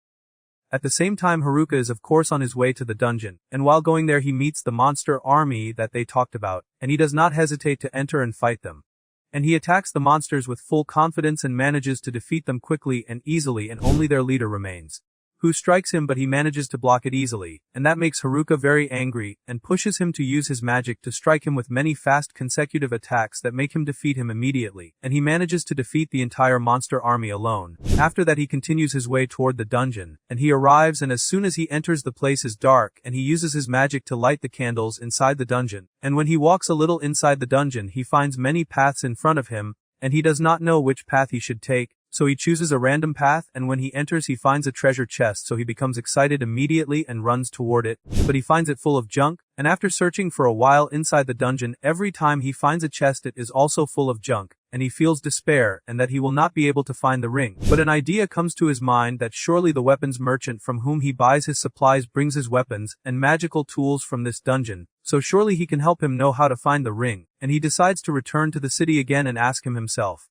At the same time Haruka is of course on his way to the dungeon, and while going there he meets the monster army that they talked about, and he does not hesitate to enter and fight them. And he attacks the monsters with full confidence and manages to defeat them quickly and easily, and only their leader remains, who strikes him, but he manages to block it easily, and that makes Haruka very angry, and pushes him to use his magic to strike him with many fast consecutive attacks that make him defeat him immediately, and he manages to defeat the entire monster army alone. After that he continues his way toward the dungeon, and he arrives, and as soon as he enters the place is dark, and he uses his magic to light the candles inside the dungeon, and when he walks a little inside the dungeon he finds many paths in front of him, and he does not know which path he should take. So he chooses a random path, and when he enters he finds a treasure chest, so he becomes excited immediately and runs toward it, but he finds it full of junk, and after searching for a while inside the dungeon, every time he finds a chest it is also full of junk, and he feels despair and that he will not be able to find the ring. But an idea comes to his mind that surely the weapons merchant from whom he buys his supplies brings his weapons and magical tools from this dungeon, so surely he can help him know how to find the ring, and he decides to return to the city again and ask him himself.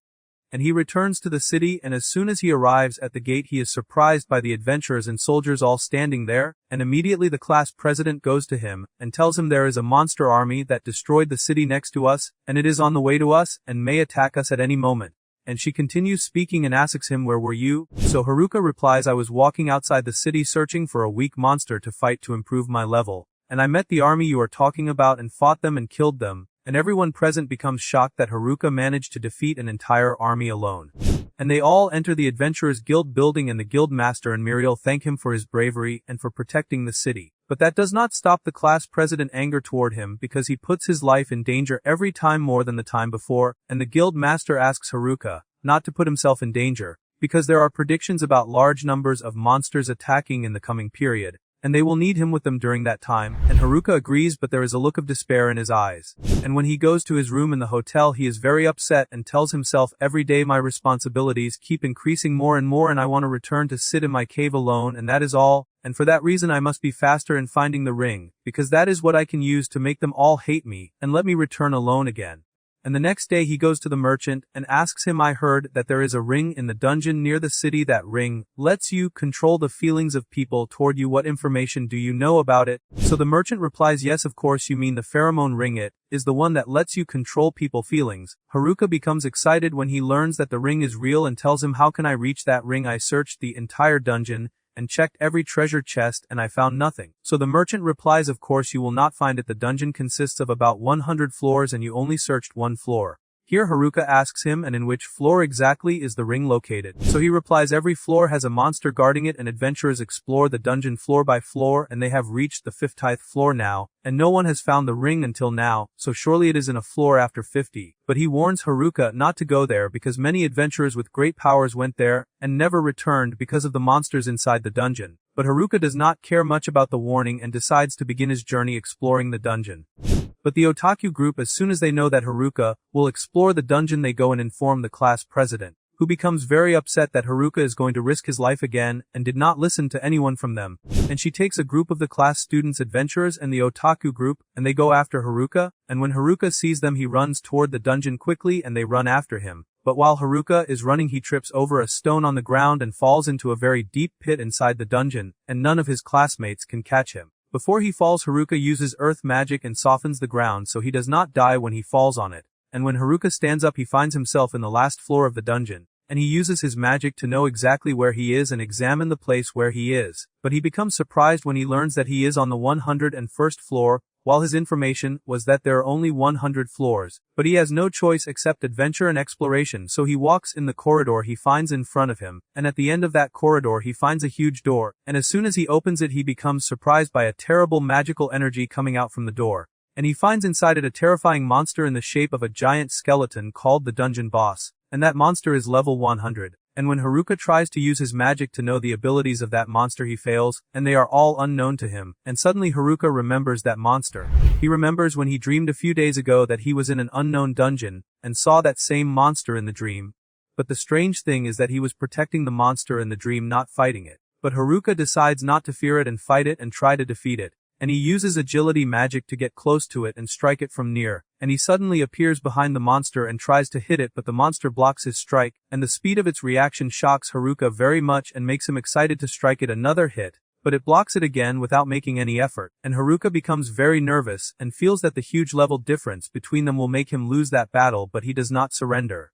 And he returns to the city, and as soon as he arrives at the gate he is surprised by the adventurers and soldiers all standing there, and immediately the class president goes to him and tells him there is a monster army that destroyed the city next to us, and it is on the way to us and may attack us at any moment. And she continues speaking and asks him, "Where were you?" So Haruka replies, "I was walking outside the city searching for a weak monster to fight to improve my level." and I met the army you are talking about and fought them and killed them, and everyone present becomes shocked that Haruka managed to defeat an entire army alone. And they all enter the Adventurers Guild building and the guild master and Muriel thank him for his bravery and for protecting the city. But that does not stop the class president anger toward him because he puts his life in danger every time more than the time before, and the guild master asks Haruka not to put himself in danger, because there are predictions about large numbers of monsters attacking in the coming period, and they will need him with them during that time, and Haruka agrees but there is a look of despair in his eyes. And when he goes to his room in the hotel he is very upset and tells himself every day my responsibilities keep increasing more and more and I want to return to sit in my cave alone and that is all, and for that reason I must be faster in finding the ring, because that is what I can use to make them all hate me, and let me return alone again. And the next day he goes to the merchant and asks him I heard that there is a ring in the dungeon near the city that ring lets you control the feelings of people toward you what information do you know about it? So the merchant replies yes of course you mean the pheromone ring it is the one that lets you control people feelings. Haruka becomes excited when he learns that the ring is real and tells him how can I reach that ring I searched the entire dungeon and checked every treasure chest and I found nothing. So the merchant replies of course you will not find it the dungeon consists of about 100 floors and you only searched one floor. Here Haruka asks him and in which floor exactly is the ring located. So he replies every floor has a monster guarding it and adventurers explore the dungeon floor by floor and they have reached the 50th floor now, and no one has found the ring until now, so surely it is in a floor after 50. But he warns Haruka not to go there because many adventurers with great powers went there and never returned because of the monsters inside the dungeon. But Haruka does not care much about the warning and decides to begin his journey exploring the dungeon. But the otaku group as soon as they know that Haruka will explore the dungeon they go and inform the class president, who becomes very upset that Haruka is going to risk his life again and did not listen to anyone from them, and she takes a group of the class students adventurers and the otaku group and they go after Haruka, and when Haruka sees them he runs toward the dungeon quickly and they run after him. But while Haruka is running he trips over a stone on the ground and falls into a very deep pit inside the dungeon, and none of his classmates can catch him. Before he falls Haruka uses earth magic and softens the ground so he does not die when he falls on it, and when Haruka stands up he finds himself in the last floor of the dungeon, and he uses his magic to know exactly where he is and examine the place where he is, but he becomes surprised when he learns that he is on the 101st floor, while his information was that there are only 100 floors, but he has no choice except adventure and exploration so he walks in the corridor he finds in front of him, and at the end of that corridor he finds a huge door, and as soon as he opens it he becomes surprised by a terrible magical energy coming out from the door, and he finds inside it a terrifying monster in the shape of a giant skeleton called the dungeon boss, and that monster is level 100. And when Haruka tries to use his magic to know the abilities of that monster he fails, and they are all unknown to him, and suddenly Haruka remembers that monster. He remembers when he dreamed a few days ago that he was in an unknown dungeon, and saw that same monster in the dream. But the strange thing is that he was protecting the monster in the dream not fighting it. But Haruka decides not to fear it and fight it and try to defeat it. And he uses agility magic to get close to it and strike it from near, and he suddenly appears behind the monster and tries to hit it but the monster blocks his strike, and the speed of its reaction shocks Haruka very much and makes him excited to strike it another hit, but it blocks it again without making any effort, and Haruka becomes very nervous and feels that the huge level difference between them will make him lose that battle but he does not surrender.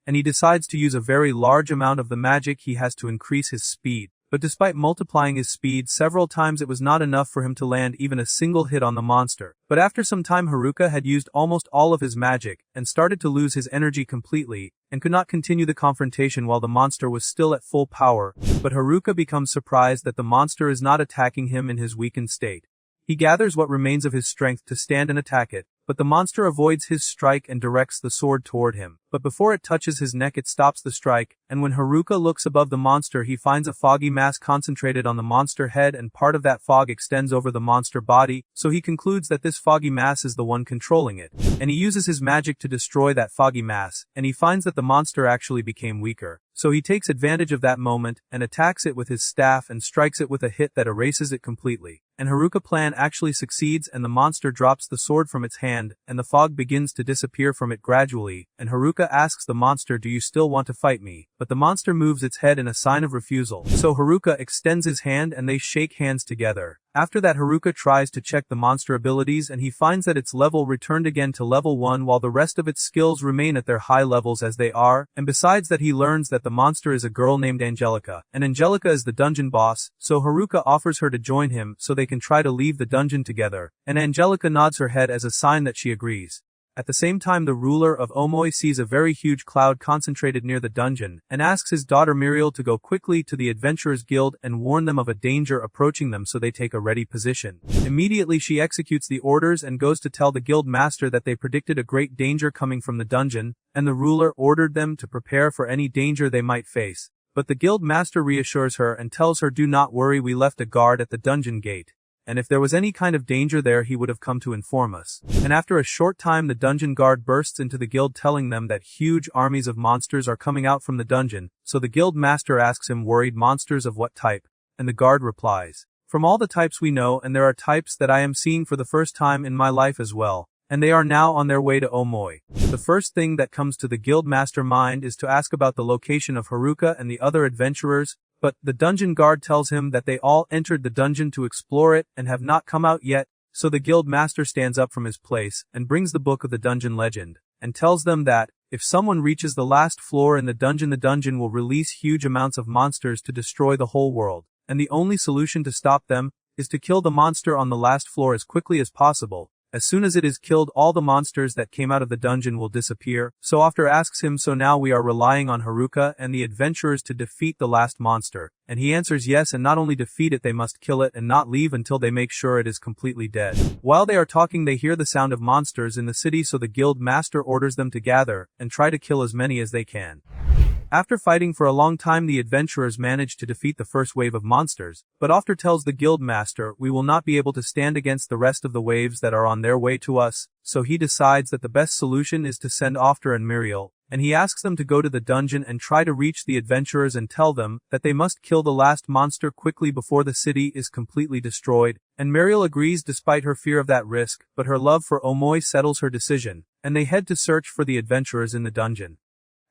And he decides to use a very large amount of the magic he has to increase his speed. But despite multiplying his speed several times it was not enough for him to land even a single hit on the monster. But after some time Haruka had used almost all of his magic, and started to lose his energy completely, and could not continue the confrontation while the monster was still at full power. But Haruka becomes surprised that the monster is not attacking him in his weakened state. He gathers what remains of his strength to stand and attack it, but the monster avoids his strike and directs the sword toward him. But before it touches his neck it stops the strike, and when Haruka looks above the monster he finds a foggy mass concentrated on the monster head and part of that fog extends over the monster body, so he concludes that this foggy mass is the one controlling it. And he uses his magic to destroy that foggy mass, and he finds that the monster actually became weaker. So he takes advantage of that moment, and attacks it with his staff and strikes it with a hit that erases it completely. And Haruka's plan actually succeeds and the monster drops the sword from its hand, and the fog begins to disappear from it gradually, and Haruka asks the monster do you still want to fight me? But the monster moves its head in a sign of refusal. So Haruka extends his hand and they shake hands together. After that, Haruka tries to check the monster abilities and he finds that its level returned again to level 1 while the rest of its skills remain at their high levels as they are, and besides that he learns that the monster is a girl named Angelica, and Angelica is the dungeon boss, so Haruka offers her to join him so they can try to leave the dungeon together, and Angelica nods her head as a sign that she agrees. At the same time, the ruler of Omoy sees a very huge cloud concentrated near the dungeon, and asks his daughter Muriel to go quickly to the Adventurers Guild and warn them of a danger approaching them so they take a ready position. Immediately she executes the orders and goes to tell the guild master that they predicted a great danger coming from the dungeon, and the ruler ordered them to prepare for any danger they might face. But the guild master reassures her and tells her, "Do not worry, we left a guard at the dungeon gate. And if there was any kind of danger there he would have come to inform us." And after a short time the dungeon guard bursts into the guild telling them that huge armies of monsters are coming out from the dungeon, so the guild master asks him, "Worried monsters of what type?" And the guard replies, "From all the types we know, and there are types that I am seeing for the first time in my life as well. And they are now on their way to Omoy." The first thing that comes to the guild master mind is to ask about the location of Haruka and the other adventurers, but the dungeon guard tells him that they all entered the dungeon to explore it and have not come out yet, so the guild master stands up from his place and brings the book of the dungeon legend, and tells them that, if someone reaches the last floor in the dungeon will release huge amounts of monsters to destroy the whole world, and the only solution to stop them is to kill the monster on the last floor as quickly as possible. As soon as it is killed, all the monsters that came out of the dungeon will disappear. So after asks him, "So now we are relying on Haruka and the adventurers to defeat the last monster?" And he answers yes, and not only defeat it, they must kill it and not leave until they make sure it is completely dead. While they are talking they hear the sound of monsters in the city, so the guild master orders them to gather and try to kill as many as they can. After fighting for a long time the adventurers manage to defeat the first wave of monsters, but after tells the guild master, "We will not be able to stand against the rest of the waves that are on their way to us," so he decides that the best solution is to send After and Muriel, and he asks them to go to the dungeon and try to reach the adventurers and tell them that they must kill the last monster quickly before the city is completely destroyed, and Muriel agrees despite her fear of that risk, but her love for Omoy settles her decision, and they head to search for the adventurers in the dungeon.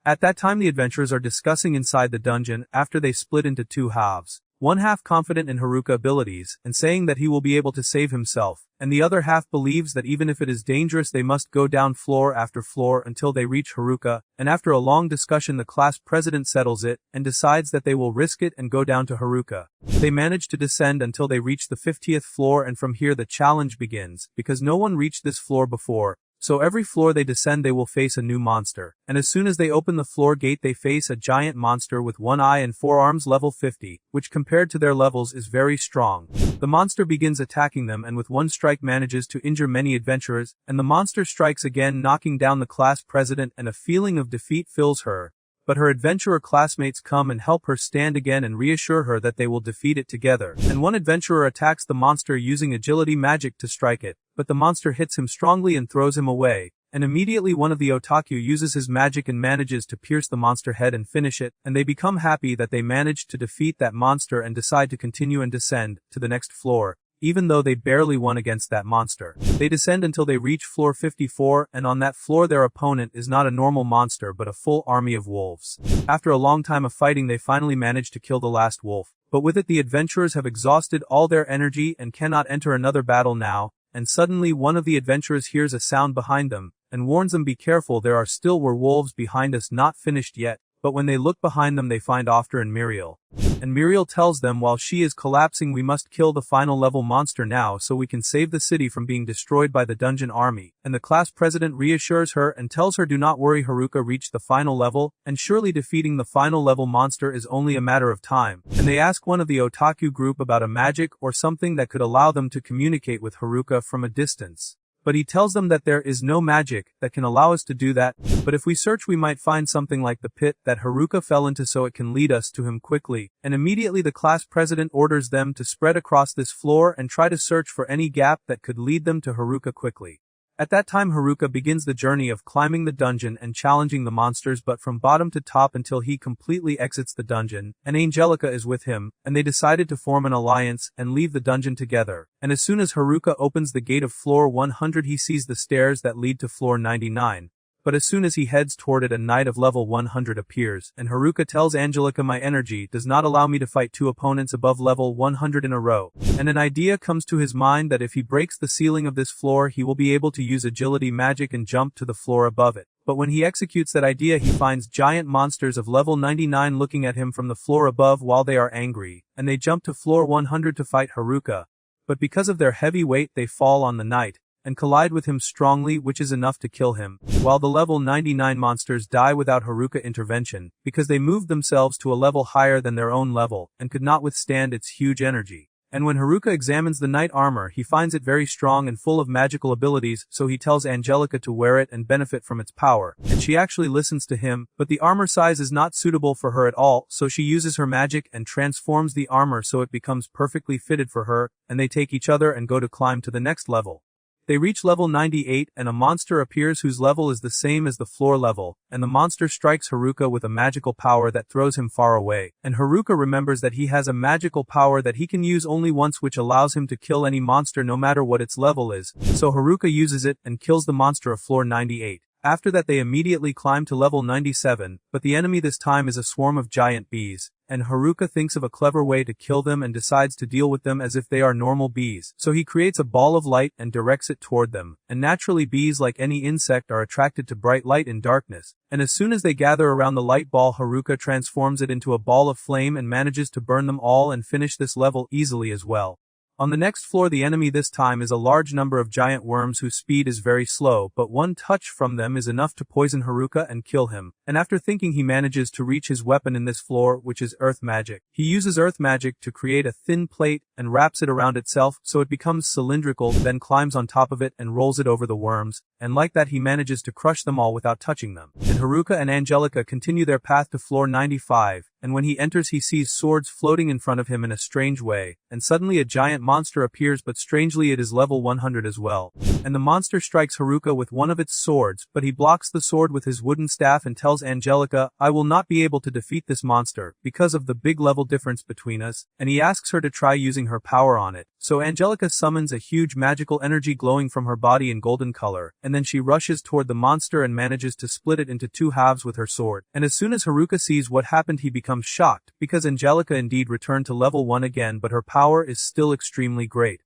At that time the adventurers are discussing inside the dungeon after they split into two halves, one half confident in Haruka abilities and saying that he will be able to save himself, and the other half believes that even if it is dangerous they must go down floor after floor until they reach Haruka, and after a long discussion the class president settles it and decides that they will risk it and go down to Haruka. They manage to descend until they reach the 50th floor, and from here the challenge begins, because no one reached this floor before. So every floor they descend they will face a new monster, and as soon as they open the floor gate they face a giant monster with 1 eye and 4 arms level 50, which compared to their levels is very strong. The monster begins attacking them and with one strike manages to injure many adventurers, and the monster strikes again knocking down the class president, and a feeling of defeat fills her. But her adventurer classmates come and help her stand again and reassure her that they will defeat it together. And one adventurer attacks the monster using agility magic to strike it, but the monster hits him strongly and throws him away. And immediately one of the otaku uses his magic and manages to pierce the monster head and finish it, and they become happy that they managed to defeat that monster and decide to continue and descend to the next floor. Even though they barely won against that monster. They descend until they reach floor 54, and on that floor their opponent is not a normal monster but a full army of wolves. After a long time of fighting they finally manage to kill the last wolf, but with it the adventurers have exhausted all their energy and cannot enter another battle now, and suddenly one of the adventurers hears a sound behind them, and warns them, "Be careful, there are still wolves behind us, not finished yet." But when they look behind them they find After and Muriel. And Muriel tells them while she is collapsing, "We must kill the final level monster now so we can save the city from being destroyed by the dungeon army." And the class president reassures her and tells her, "Do not worry, Haruka reached the final level, and surely defeating the final level monster is only a matter of time." And they ask one of the otaku group about a magic or something that could allow them to communicate with Haruka from a distance. But he tells them that there is no magic that can allow us to do that, but if we search we might find something like the pit that Haruka fell into so it can lead us to him quickly. And immediately the class president orders them to spread across this floor and try to search for any gap that could lead them to Haruka quickly. At that time Haruka begins the journey of climbing the dungeon and challenging the monsters, but from bottom to top until he completely exits the dungeon, and Angelica is with him, and they decided to form an alliance and leave the dungeon together. And as soon as Haruka opens the gate of floor 100 he sees the stairs that lead to floor 99. But as soon as he heads toward it, a knight of level 100 appears, and Haruka tells Angelica, my energy does not allow me to fight 2 opponents above level 100 in a row. And an idea comes to his mind that if he breaks the ceiling of this floor he will be able to use agility magic and jump to the floor above it. But when he executes that idea he finds giant monsters of level 99 looking at him from the floor above while they are angry, and they jump to floor 100 to fight Haruka. But because of their heavy weight they fall on the knight, and collide with him strongly, which is enough to kill him, while the level 99 monsters die without Haruka intervention, because they moved themselves to a level higher than their own level, and could not withstand its huge energy. And when Haruka examines the knight armor he finds it very strong and full of magical abilities, so he tells Angelica to wear it and benefit from its power, and she actually listens to him, but the armor size is not suitable for her at all, so she uses her magic and transforms the armor so it becomes perfectly fitted for her, and they take each other and go to climb to the next level. They reach level 98 and a monster appears whose level is the same as the floor level, and the monster strikes Haruka with a magical power that throws him far away, and Haruka remembers that he has a magical power that he can use only once which allows him to kill any monster no matter what its level is, so Haruka uses it and kills the monster of floor 98. After that they immediately climb to level 97, but the enemy this time is a swarm of giant bees, and Haruka thinks of a clever way to kill them and decides to deal with them as if they are normal bees. So he creates a ball of light and directs it toward them, and naturally bees like any insect are attracted to bright light in darkness, and as soon as they gather around the light ball Haruka transforms it into a ball of flame and manages to burn them all and finish this level easily as well. On the next floor the enemy this time is a large number of giant worms whose speed is very slow, but one touch from them is enough to poison Haruka and kill him, and after thinking he manages to reach his weapon in this floor, which is earth magic. He uses earth magic to create a thin plate and wraps it around itself so it becomes cylindrical, then climbs on top of it and rolls it over the worms, and like that he manages to crush them all without touching them. And Haruka and Angelica continue their path to floor 95, and when he enters he sees swords floating in front of him in a strange way, and suddenly a giant monster appears, but strangely it is level 100 as well. And the monster strikes Haruka with one of its swords, but he blocks the sword with his wooden staff and tells Angelica, I will not be able to defeat this monster, because of the big level difference between us, and he asks her to try using her power on it. So Angelica summons a huge magical energy glowing from her body in golden color, and then she rushes toward the monster and manages to split it into 2 halves with her sword. And as soon as Haruka sees what happened he becomes shocked, because Angelica indeed returned to level 1 again, but her power is still extremely great.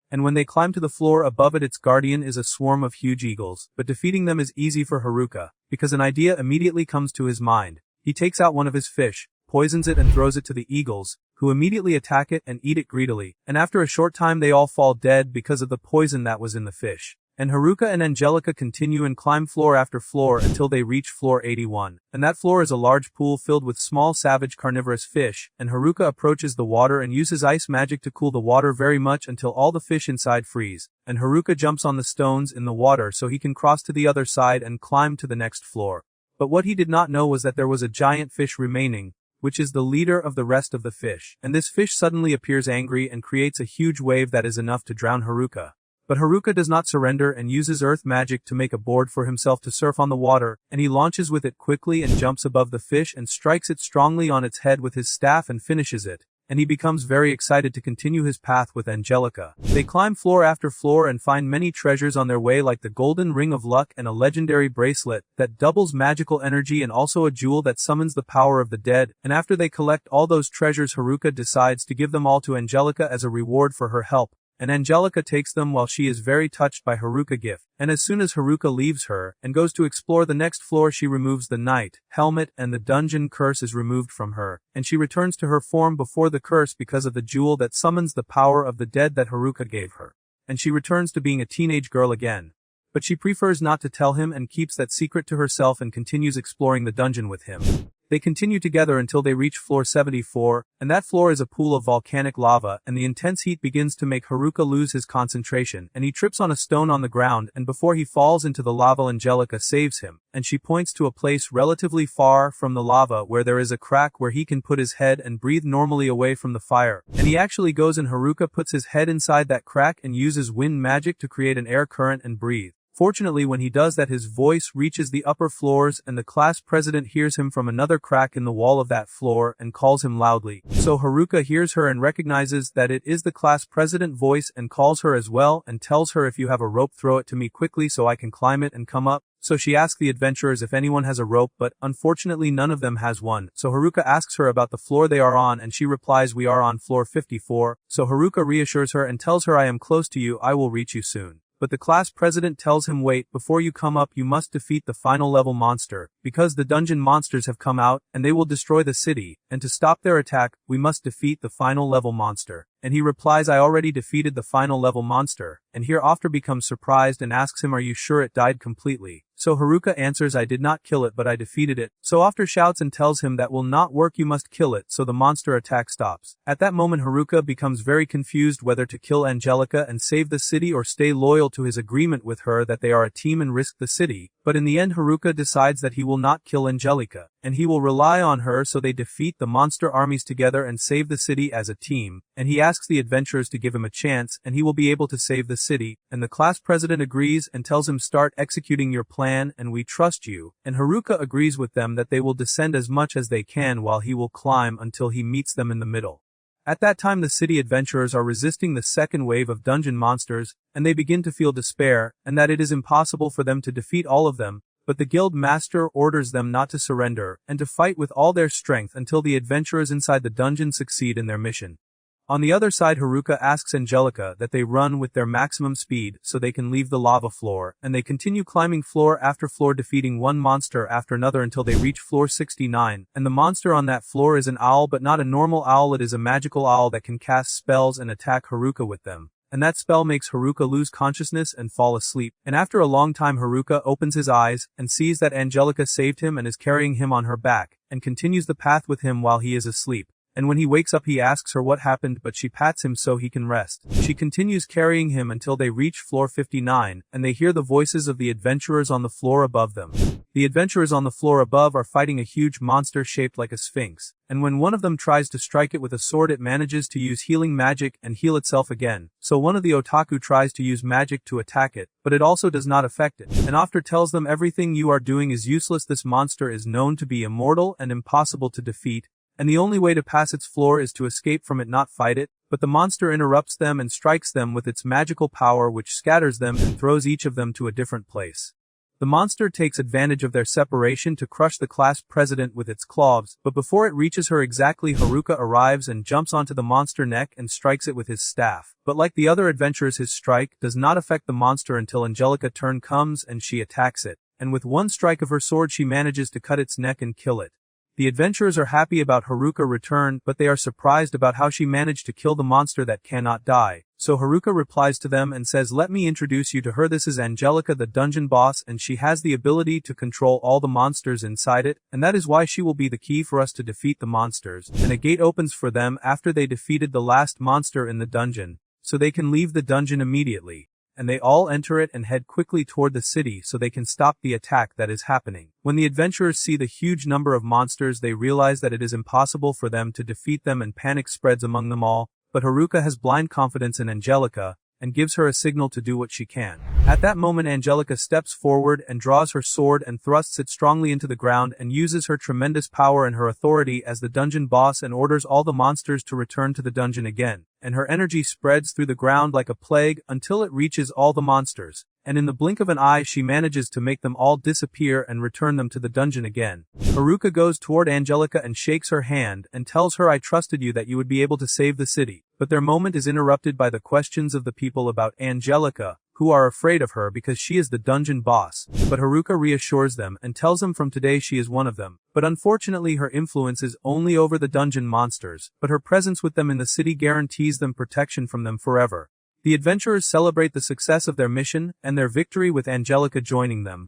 And when they climb to the floor above it its guardian is a swarm of huge eagles, but defeating them is easy for Haruka, because an idea immediately comes to his mind. He takes out one of his fish, poisons it and throws it to the eagles, who immediately attack it and eat it greedily, and after a short time they all fall dead because of the poison that was in the fish. And Haruka and Angelica continue and climb floor after floor until they reach floor 81, and that floor is a large pool filled with small savage carnivorous fish, and Haruka approaches the water and uses ice magic to cool the water very much until all the fish inside freeze, and Haruka jumps on the stones in the water so he can cross to the other side and climb to the next floor. But what he did not know was that there was a giant fish remaining, which is the leader of the rest of the fish, and this fish suddenly appears angry and creates a huge wave that is enough to drown Haruka. But Haruka does not surrender and uses earth magic to make a board for himself to surf on the water, and he launches with it quickly and jumps above the fish and strikes it strongly on its head with his staff and finishes it, and he becomes very excited to continue his path with Angelica. They climb floor after floor and find many treasures on their way, like the golden ring of luck and a legendary bracelet that doubles magical energy and also a jewel that summons the power of the dead, and after they collect all those treasures Haruka decides to give them all to Angelica as a reward for her help. And Angelica takes them while she is very touched by Haruka's gift, and as soon as Haruka leaves her and goes to explore the next floor she removes the knight, helmet and the dungeon curse is removed from her, and she returns to her form before the curse because of the jewel that summons the power of the dead that Haruka gave her. And she returns to being a teenage girl again. But she prefers not to tell him and keeps that secret to herself and continues exploring the dungeon with him. They continue together until they reach floor 74, and that floor is a pool of volcanic lava, and the intense heat begins to make Haruka lose his concentration, and he trips on a stone on the ground, and before he falls into the lava Angelica saves him, and she points to a place relatively far from the lava where there is a crack where he can put his head and breathe normally away from the fire, and he actually goes and Haruka puts his head inside that crack and uses wind magic to create an air current and breathe. Fortunately, when he does that, his voice reaches the upper floors and the class president hears him from another crack in the wall of that floor and calls him loudly. So Haruka hears her and recognizes that it is the class president voice and calls her as well and tells her, if you have a rope, throw it to me quickly so I can climb it and come up. So she asks the adventurers if anyone has a rope, but unfortunately none of them has one. So Haruka asks her about the floor they are on and she replies, we are on floor 54. So Haruka reassures her and tells her, I am close to you, I will reach you soon. But the class president tells him, wait, before you come up you must defeat the final level monster, because the dungeon monsters have come out, and they will destroy the city, and to stop their attack, we must defeat the final level monster. And he replies, I already defeated the final level monster, and here After becomes surprised and asks him, are you sure it died completely? So Haruka answers, I did not kill it but I defeated it. So After shouts and tells him that will not work, you must kill it, so the monster attack stops. At that moment Haruka becomes very confused whether to kill Angelica and save the city or stay loyal to his agreement with her that they are a team and risk the city. But in the end Haruka decides that he will not kill Angelica, and he will rely on her, so they defeat the monster armies together and save the city as a team, and he asks the adventurers to give him a chance and he will be able to save the city, and the class president agrees and tells him, start executing your plan and we trust you, and Haruka agrees with them that they will descend as much as they can while he will climb until he meets them in the middle. At that time the city adventurers are resisting the second wave of dungeon monsters, and they begin to feel despair, and that it is impossible for them to defeat all of them, but the guild master orders them not to surrender, and to fight with all their strength until the adventurers inside the dungeon succeed in their mission. On the other side Haruka asks Angelica that they run with their maximum speed so they can leave the lava floor, and they continue climbing floor after floor, defeating one monster after another until they reach floor 69, and the monster on that floor is an owl, but not a normal owl, it is a magical owl that can cast spells and attack Haruka with them. And that spell makes Haruka lose consciousness and fall asleep, and after a long time Haruka opens his eyes and sees that Angelica saved him and is carrying him on her back, and continues the path with him while he is asleep. And when he wakes up he asks her what happened, but she pats him so he can rest. She continues carrying him until they reach floor 59, and they hear the voices of the adventurers on the floor above them. The adventurers on the floor above are fighting a huge monster shaped like a sphinx, and when one of them tries to strike it with a sword it manages to use healing magic and heal itself again. So one of the otaku tries to use magic to attack it, but it also does not affect it. And After tells them, everything you are doing is useless, this monster is known to be immortal and impossible to defeat, and the only way to pass its floor is to escape from it, not fight it. But the monster interrupts them and strikes them with its magical power, which scatters them and throws each of them to a different place. The monster takes advantage of their separation to crush the class president with its claws, but before it reaches her exactly, Haruka arrives and jumps onto the monster neck and strikes it with his staff. But like the other adventurers, his strike does not affect the monster until Angelica's turn comes and she attacks it, and with one strike of her sword she manages to cut its neck and kill it. The adventurers are happy about Haruka's return, but they are surprised about how she managed to kill the monster that cannot die. So Haruka replies to them and says, let me introduce you to her, this is Angelica, the dungeon boss, and she has the ability to control all the monsters inside it, and that is why she will be the key for us to defeat the monsters. And a gate opens for them after they defeated the last monster in the dungeon, so they can leave the dungeon immediately. And they all enter it and head quickly toward the city so they can stop the attack that is happening. When the adventurers see the huge number of monsters they realize that it is impossible for them to defeat them and panic spreads among them all, but Haruka has blind confidence in Angelica, and gives her a signal to do what she can. At that moment Angelica steps forward and draws her sword and thrusts it strongly into the ground and uses her tremendous power and her authority as the dungeon boss and orders all the monsters to return to the dungeon again, and her energy spreads through the ground like a plague until it reaches all the monsters, and in the blink of an eye she manages to make them all disappear and return them to the dungeon again. Haruka goes toward Angelica and shakes her hand and tells her, I trusted you that you would be able to save the city. But their moment is interrupted by the questions of the people about Angelica, who are afraid of her because she is the dungeon boss. But Haruka reassures them and tells them from today she is one of them. But unfortunately her influence is only over the dungeon monsters, but her presence with them in the city guarantees them protection from them forever. The adventurers celebrate the success of their mission and their victory with Angelica joining them.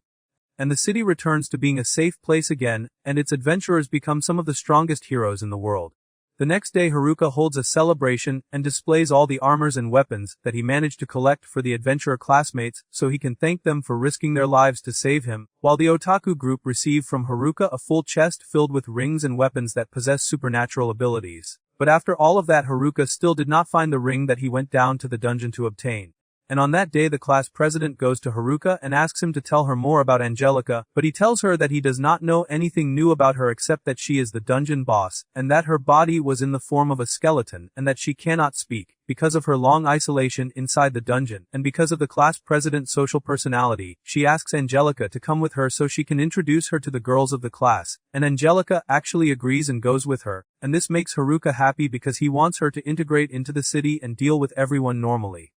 And the city returns to being a safe place again, and its adventurers become some of the strongest heroes in the world. The next day Haruka holds a celebration and displays all the armors and weapons that he managed to collect for the adventurer classmates so he can thank them for risking their lives to save him, while the otaku group receive from Haruka a full chest filled with rings and weapons that possess supernatural abilities. But after all of that Haruka still did not find the ring that he went down to the dungeon to obtain. And on that day the class president goes to Haruka and asks him to tell her more about Angelica, but he tells her that he does not know anything new about her except that she is the dungeon boss, and that her body was in the form of a skeleton, and that she cannot speak, because of her long isolation inside the dungeon, and because of the class president's social personality. She asks Angelica to come with her so she can introduce her to the girls of the class, and Angelica actually agrees and goes with her, and this makes Haruka happy because he wants her to integrate into the city and deal with everyone normally.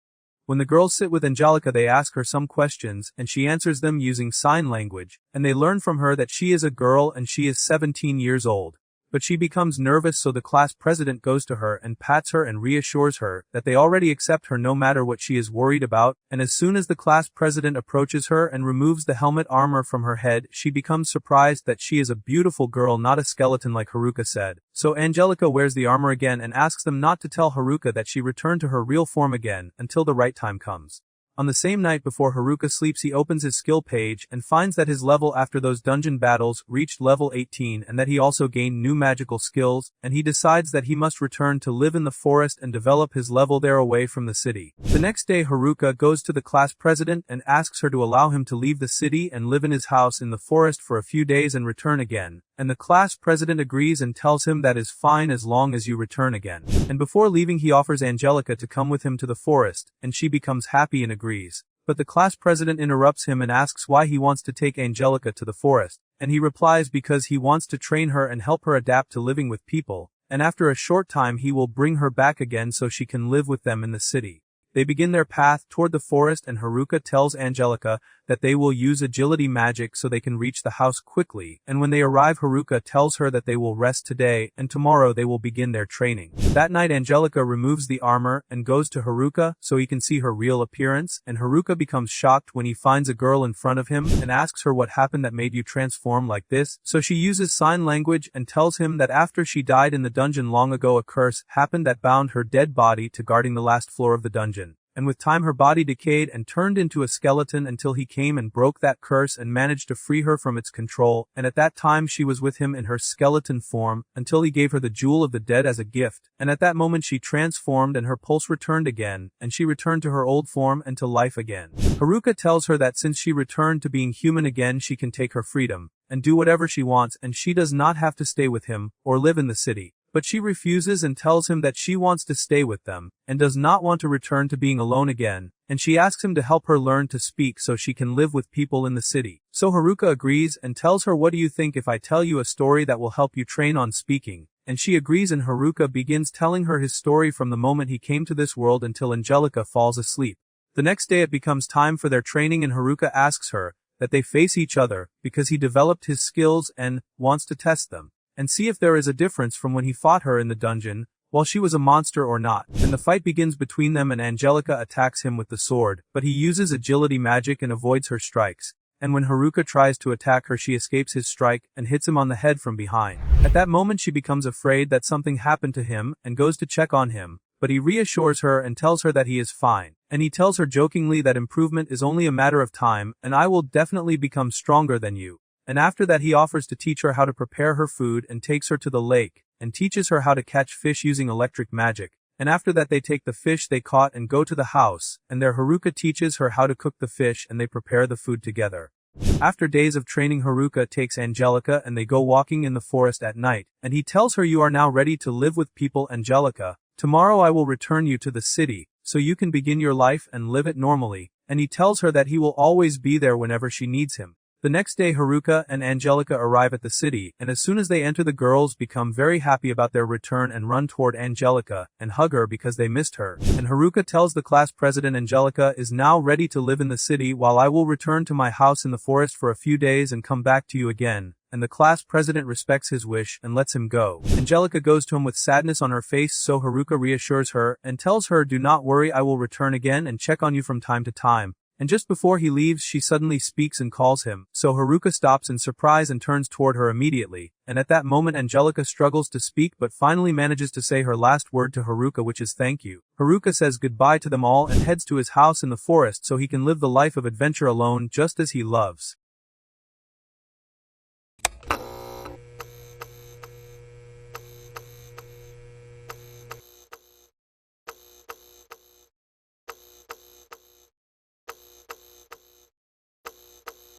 When the girls sit with Angelica they ask her some questions, and she answers them using sign language, and they learn from her that she is a girl and she is 17 years old. But she becomes nervous, so the class president goes to her and pats her and reassures her that they already accept her no matter what she is worried about, and as soon as the class president approaches her and removes the helmet armor from her head, she becomes surprised that she is a beautiful girl, not a skeleton like Haruka said. So Angelica wears the armor again and asks them not to tell Haruka that she returned to her real form again until the right time comes. On the same night before Haruka sleeps he opens his skill page and finds that his level after those dungeon battles reached level 18 and that he also gained new magical skills, and he decides that he must return to live in the forest and develop his level there away from the city. The next day Haruka goes to the class president and asks her to allow him to leave the city and live in his house in the forest for a few days and return again, and the class president agrees and tells him that is fine as long as you return again. And before leaving he offers Angelica to come with him to the forest, and she becomes happy and agrees. But the class president interrupts him and asks why he wants to take Angelica to the forest, and he replies because he wants to train her and help her adapt to living with people, and after a short time he will bring her back again so she can live with them in the city. They begin their path toward the forest and Haruka tells Angelica that they will use agility magic so they can reach the house quickly, and when they arrive Haruka tells her that they will rest today and tomorrow they will begin their training. That night Angelica removes the armor and goes to Haruka so he can see her real appearance, and Haruka becomes shocked when he finds a girl in front of him and asks her what happened that made you transform like this, so she uses sign language and tells him that after she died in the dungeon long ago a curse happened that bound her dead body to guarding the last floor of the dungeon. And with time her body decayed and turned into a skeleton until he came and broke that curse and managed to free her from its control, and at that time she was with him in her skeleton form, until he gave her the Jewel of the Dead as a gift, and at that moment she transformed and her pulse returned again, and she returned to her old form and to life again. Haruka tells her that since she returned to being human again she can take her freedom, and do whatever she wants, and she does not have to stay with him, or live in the city. But she refuses and tells him that she wants to stay with them, and does not want to return to being alone again, and she asks him to help her learn to speak so she can live with people in the city. So Haruka agrees and tells her, what do you think if I tell you a story that will help you train on speaking? And she agrees and Haruka begins telling her his story from the moment he came to this world until Angelica falls asleep. The next day it becomes time for their training and Haruka asks her that they face each other, because he developed his skills and wants to test them and see if there is a difference from when he fought her in the dungeon, while she was a monster or not. And the fight begins between them and Angelica attacks him with the sword, but he uses agility magic and avoids her strikes. And when Haruka tries to attack her she escapes his strike and hits him on the head from behind. At that moment she becomes afraid that something happened to him and goes to check on him, but he reassures her and tells her that he is fine. And he tells her jokingly that improvement is only a matter of time, and I will definitely become stronger than you. And after that he offers to teach her how to prepare her food and takes her to the lake, and teaches her how to catch fish using electric magic. And after that they take the fish they caught and go to the house, and there Haruka teaches her how to cook the fish and they prepare the food together. After days of training Haruka takes Angelica and they go walking in the forest at night, and he tells her, you are now ready to live with people, Angelica. Tomorrow I will return you to the city, so you can begin your life and live it normally, and he tells her that he will always be there whenever she needs him. The next day Haruka and Angelica arrive at the city, and as soon as they enter the girls become very happy about their return and run toward Angelica and hug her because they missed her. And Haruka tells the class president Angelica is now ready to live in the city while I will return to my house in the forest for a few days and come back to you again. And the class president respects his wish and lets him go. Angelica goes to him with sadness on her face, so Haruka reassures her and tells her, do not worry, I will return again and check on you from time to time. And just before he leaves she suddenly speaks and calls him, so Haruka stops in surprise and turns toward her immediately, and at that moment Angelica struggles to speak but finally manages to say her last word to Haruka, which is thank you. Haruka says goodbye to them all and heads to his house in the forest so he can live the life of adventure alone just as he loves.